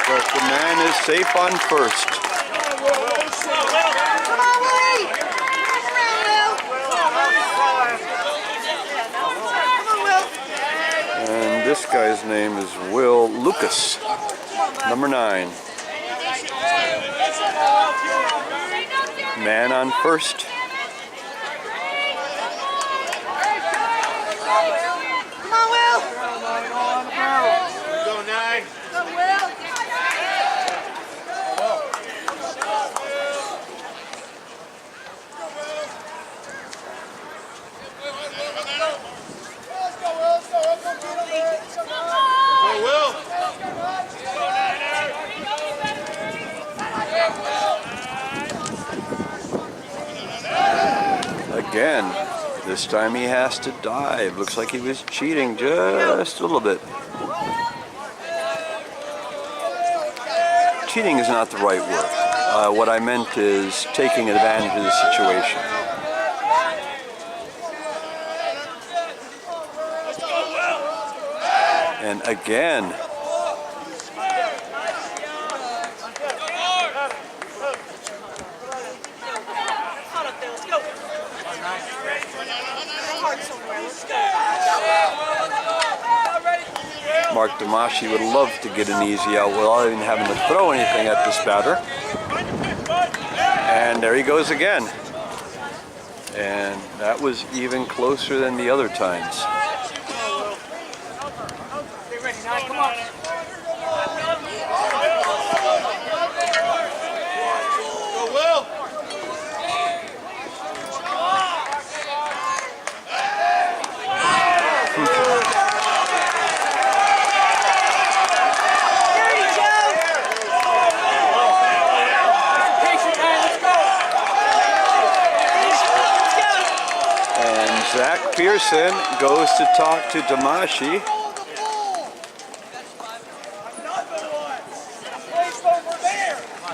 but the man is safe on first. Come on, Willie. Come on, Will. And this guy's name is Will Lucas, number 9. Man on first. Come on, Will. Go, 9. Come on, Will. Again, this time he has to dive. Looks like he was cheating just a little bit. Cheating is not the right word. What I meant is taking advantage of the situation. And again, Mark Damashi would love to get an easy out without even having to throw anything at this batter. And there he goes again. And that was even closer than the other times. Stay ready, 9. Come on. Go, Will. Zach Pearson goes to talk to Damashi.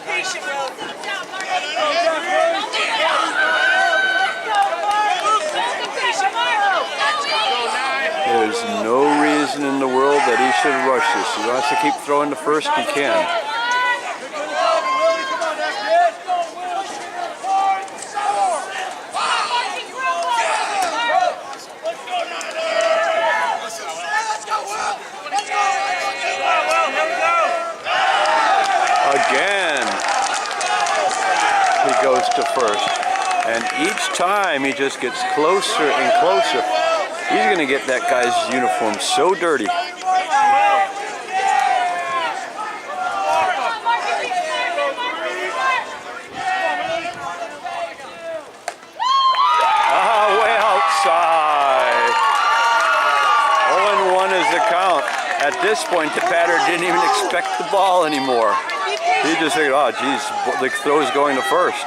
Patience. reason in the world that he should rush this. He wants to keep throwing to first, he can. Again, he goes to first. And each time he just gets closer and closer. He's going to get that guy's uniform so dirty. Way outside. 0-1 is the count. At this point, the batter didn't even expect the ball anymore. He just figured, oh, geez, the throw is going to first.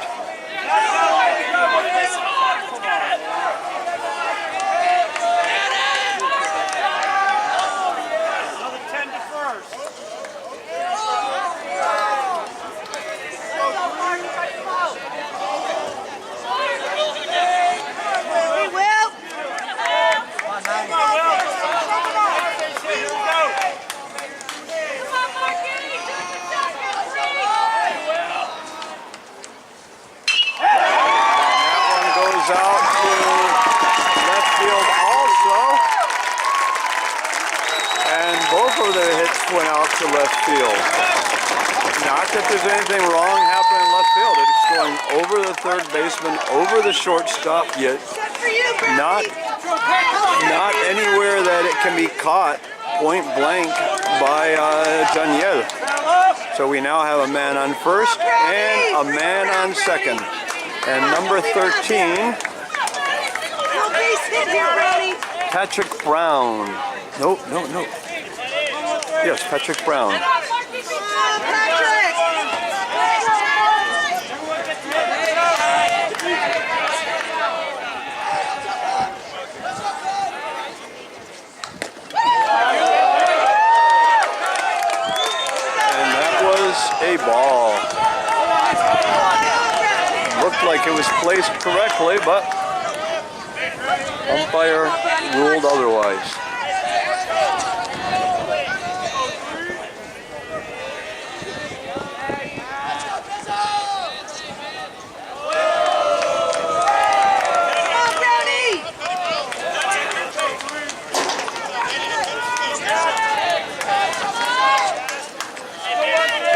Out to left field also, and both of their hits went out to left field. Not that there's anything wrong happening in left field. It's going over the third baseman, over the shortstop, yet not anywhere that it can be caught point blank by Daniel. So we now have a man on first and a man on second. And number 13, Patrick Brown. No. Yes, Patrick Brown. And that was a ball. Looked like it was placed correctly, but umpire ruled otherwise.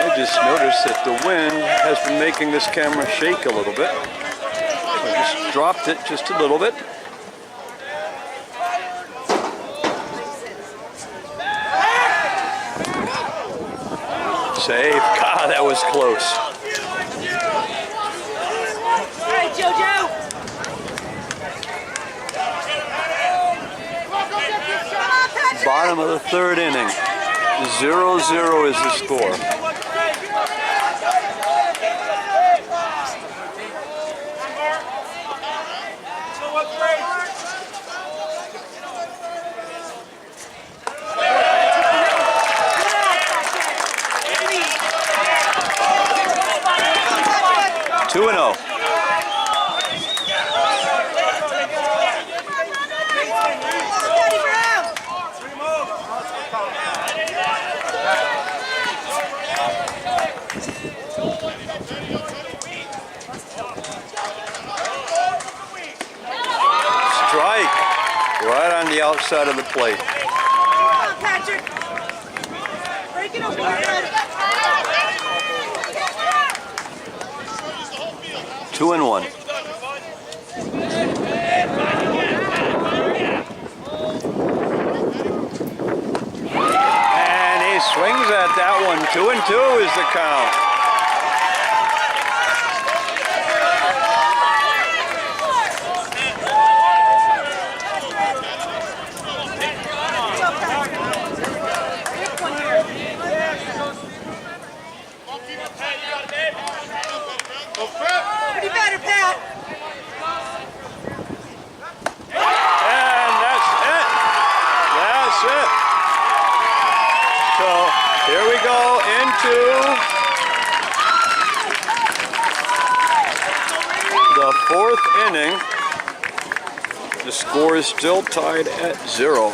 I just noticed that the wind has been making this camera shake a little bit. I just dropped it just a little bit. Save. God, that was close. All right, JoJo. Bottom of the third inning. 0-0 is the score. Two and 0. Strike right on the outside of the plate. Come on, Patrick. Break it up, boy. 2-1. And he swings at that one. 2-2 is the count. Pretty better, Pat. And that's it. That's it. So here we go into the fourth inning. The score is still tied at 0.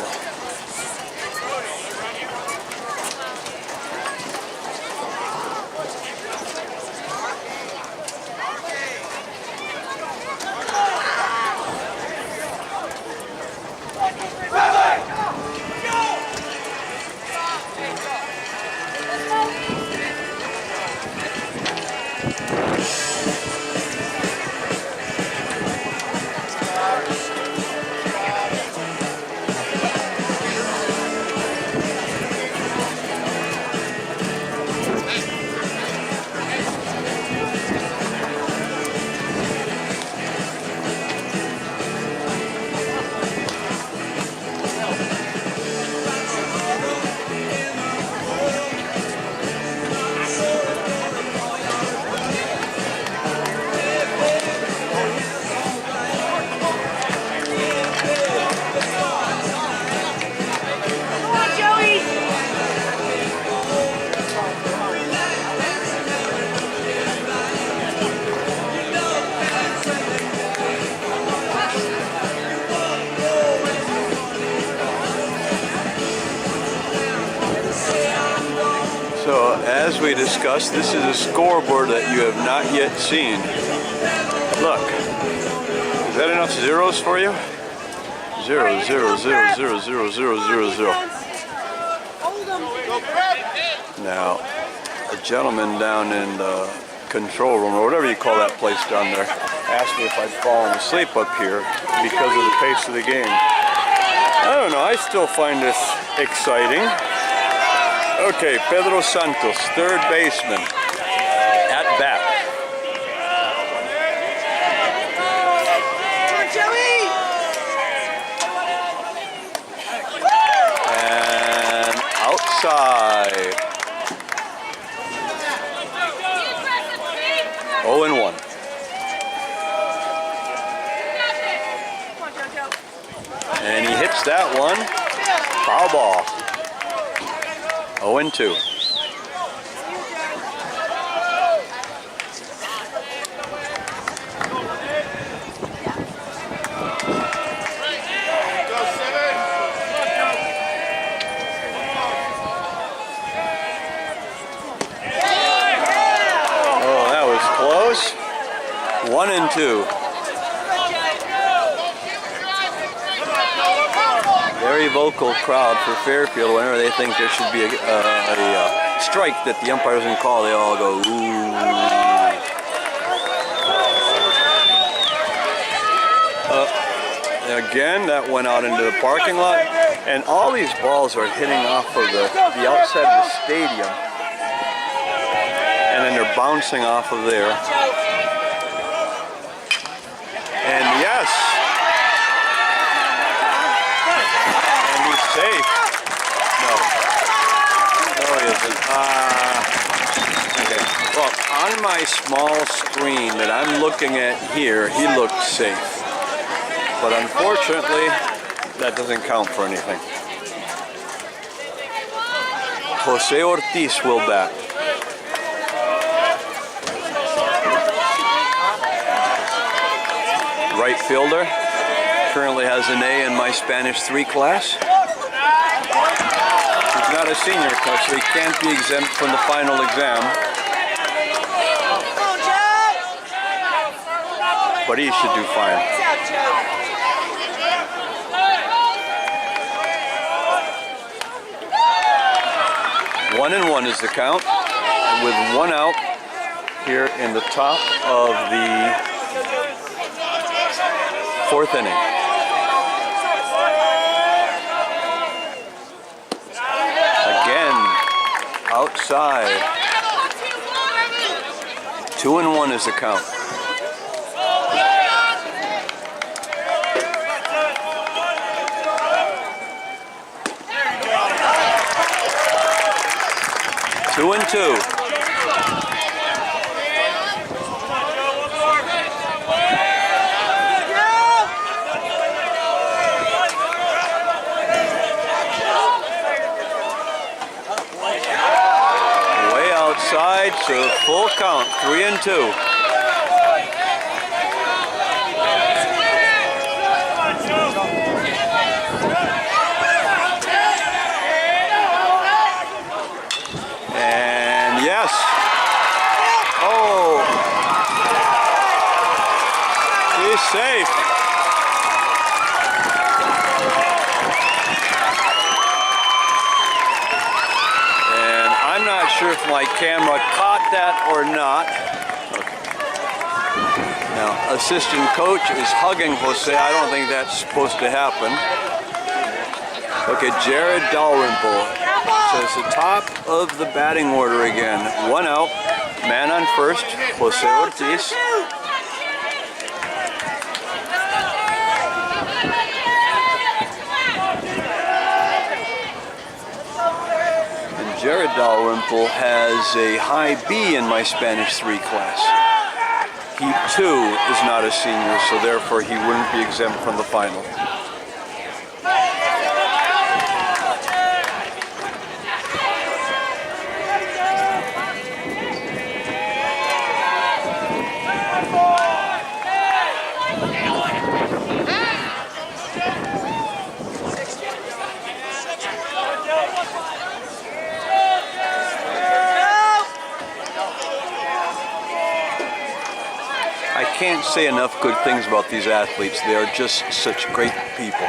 as we discussed, this is a scoreboard that you have not yet seen. Look, is that enough zeros for you? 0, 0, 0, 0, 0, 0, 0, 0. Now, a gentleman down in the control room, or whatever you call that place down there, asked me if I'd fallen asleep up here because of the pace of the game. I don't know, I still find this exciting. Okay, Pedro Santos, third baseman, at bat. And outside. 0-1. And he hits that one. Foul ball. 0-2. Oh, that was close. 1-2. Very vocal crowd for Fairfield. Whenever they think there should be a strike that the umpire doesn't call, they all go, ooh. Again, that went out into the parking lot. And all these balls are hitting off of the outside of the stadium. And then they're bouncing off of there. And yes. Safe. No. No, he isn't. Okay. Well, on my small screen that I'm looking at here, he looked safe. But unfortunately, that doesn't count for anything. Jose Ortiz will bat. Right fielder. Currently has an A in my Spanish 3 class. He's not a senior coach, so he can't be exempt from the final exam. But he should do fine. 1-1 is the count, with 1 out here in the top of the 4th inning. Outside. 2-1 is the count. Two and two. Outside, so full count, 3-2. And yes. Oh. He's safe. I'm not sure if my camera caught that or not. Okay. Now, assistant coach is hugging Jose. I don't think that's supposed to happen. Okay, Jared Dalrymple says the top of the batting order again. 1 out, man on first, Jose Ortiz. Jared Dalrymple has a high B in my Spanish 3 class. He too is not a senior, so therefore he wouldn't be exempt from the final. I can't say enough good things about these athletes. They are just such great people.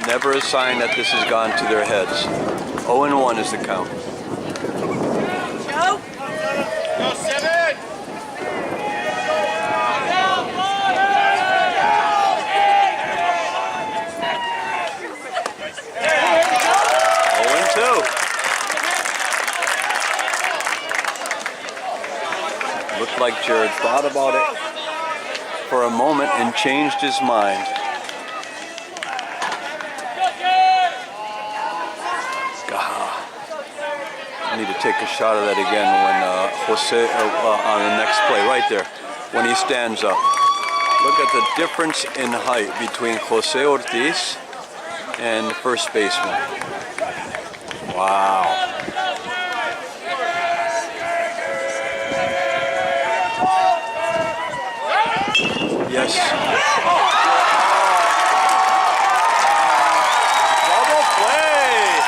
Never a sign that this has gone to their heads. 0-1 is the count. Joe? Go, 7! Looked like Jared thought about it for a moment and changed his mind. I need to take a shot of that again when Jose, on the next play, right there, when he stands up. Look at the difference in height between Jose Ortiz and the first baseman. Wow. Yes. Double play.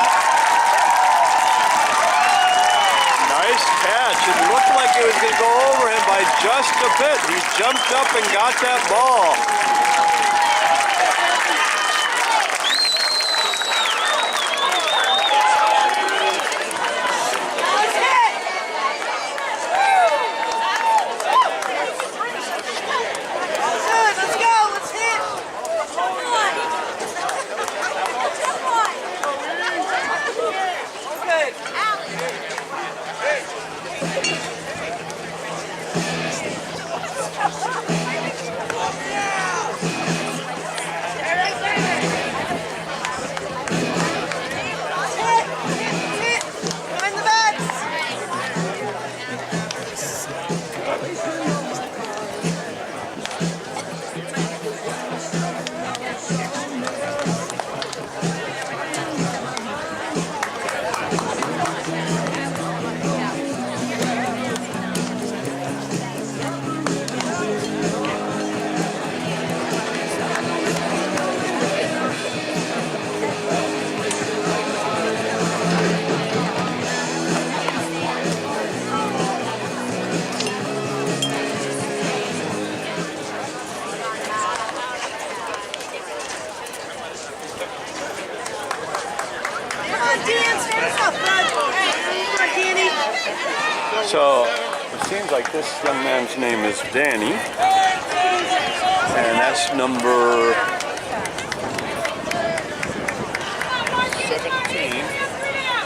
Nice catch. It looked like it was going to go over him by just a bit. He jumped up and got that ball. So it seems like this young man's name is Danny, and that's number 17,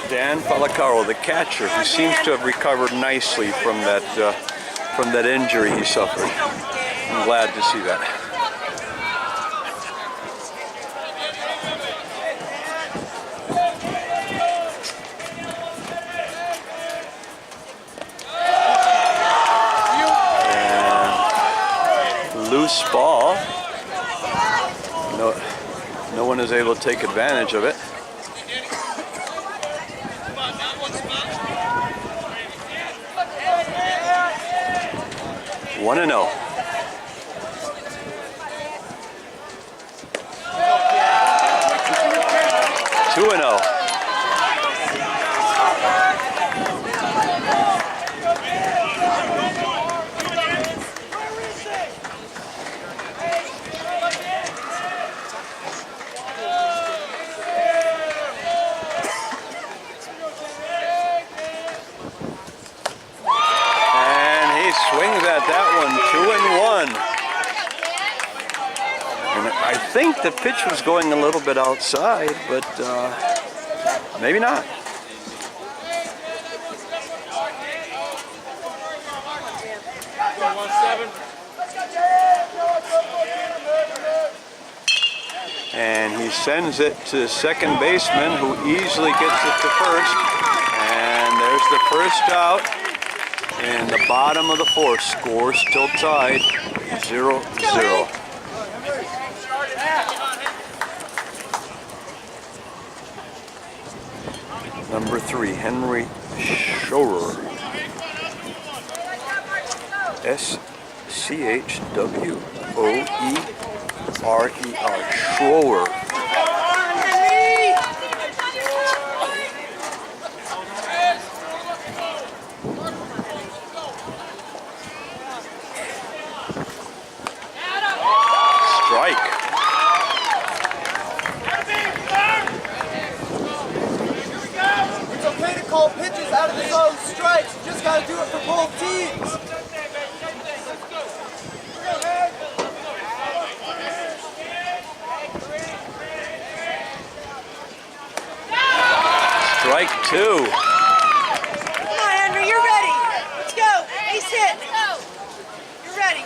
Dan Falacaro, the catcher, who seems to have recovered nicely from that injury he suffered. I'm glad to see that. Loose ball. No one is able to take advantage of it. One and 0. Two and 0. Swings at that one, 2 and 1. And I think the pitch was going a little bit outside, but maybe not. And he sends it to second baseman, who easily gets it to first. And there's the first out. In the bottom of the fourth, score still tied, 0-0. Number 3, Henry Schroer. S-C-H-W-O-E-R-E-R. Schroer. those strikes. You just got to do it for both teams. Strike two. Come on, Henry, you're ready. Let's go. Ace hit. You're ready.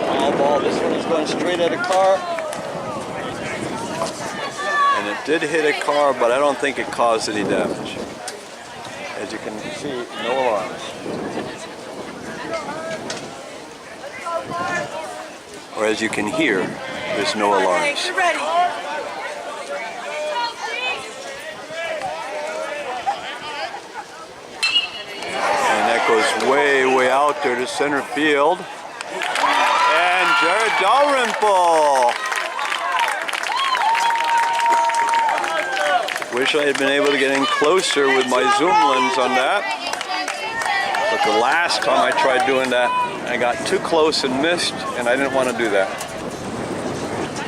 All ball. This one is going straight at a car. And it did hit a car, but I don't think it caused any damage. As you can see, no alarms. Or as you can hear, there's no alarms. You're ready. And that goes way, way out there to center field. And Jared Dalrymple. Wish I had been able to get in closer with my zoom lens on that. But the last time I tried doing that, I got too close and missed, and I didn't want to do that.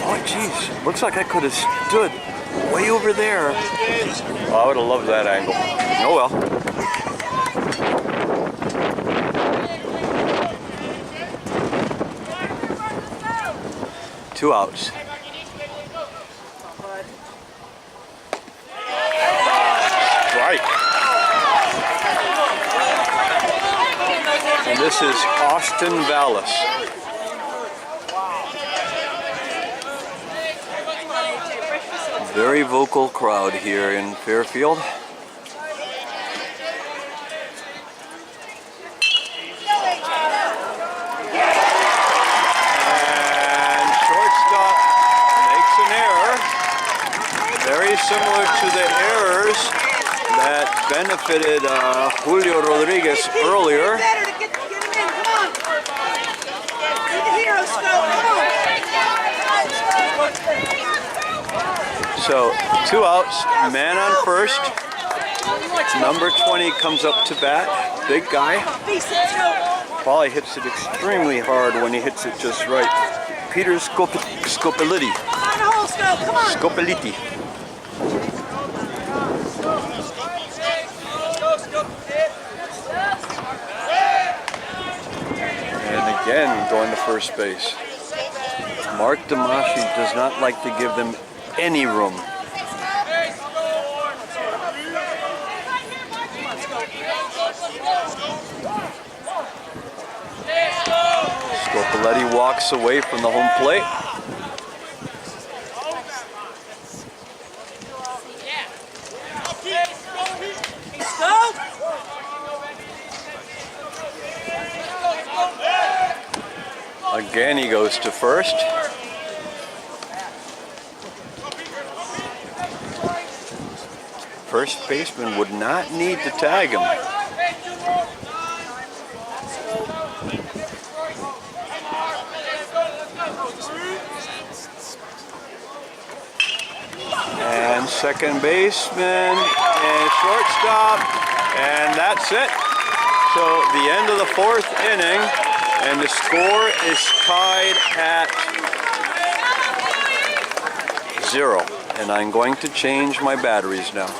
Oh, geez. Looks like I could have stood way over there. Oh, I would have loved that angle. Oh, well. 2 outs. Strike. And this is Austin Vallis. Very vocal crowd here in Fairfield. And shortstop makes an error. Very similar to the errors that benefited Julio Rodriguez earlier. Better to get him in. Come on. Do the hero scope. Come on. So 2 outs, man on first. Number 20 comes up to bat, big guy. Probably hits it extremely hard when he hits it just right. Peter Scopelliti. Scopelliti. And again, going to first base. Mark Damashi does not like to give them any room. Scopelliti walks away from the home plate. Again, he goes to first. First baseman would not need to tag him. And second baseman and shortstop, and that's it. So the end of the 4th inning, and the score is tied at 0. And I'm going to change my batteries now.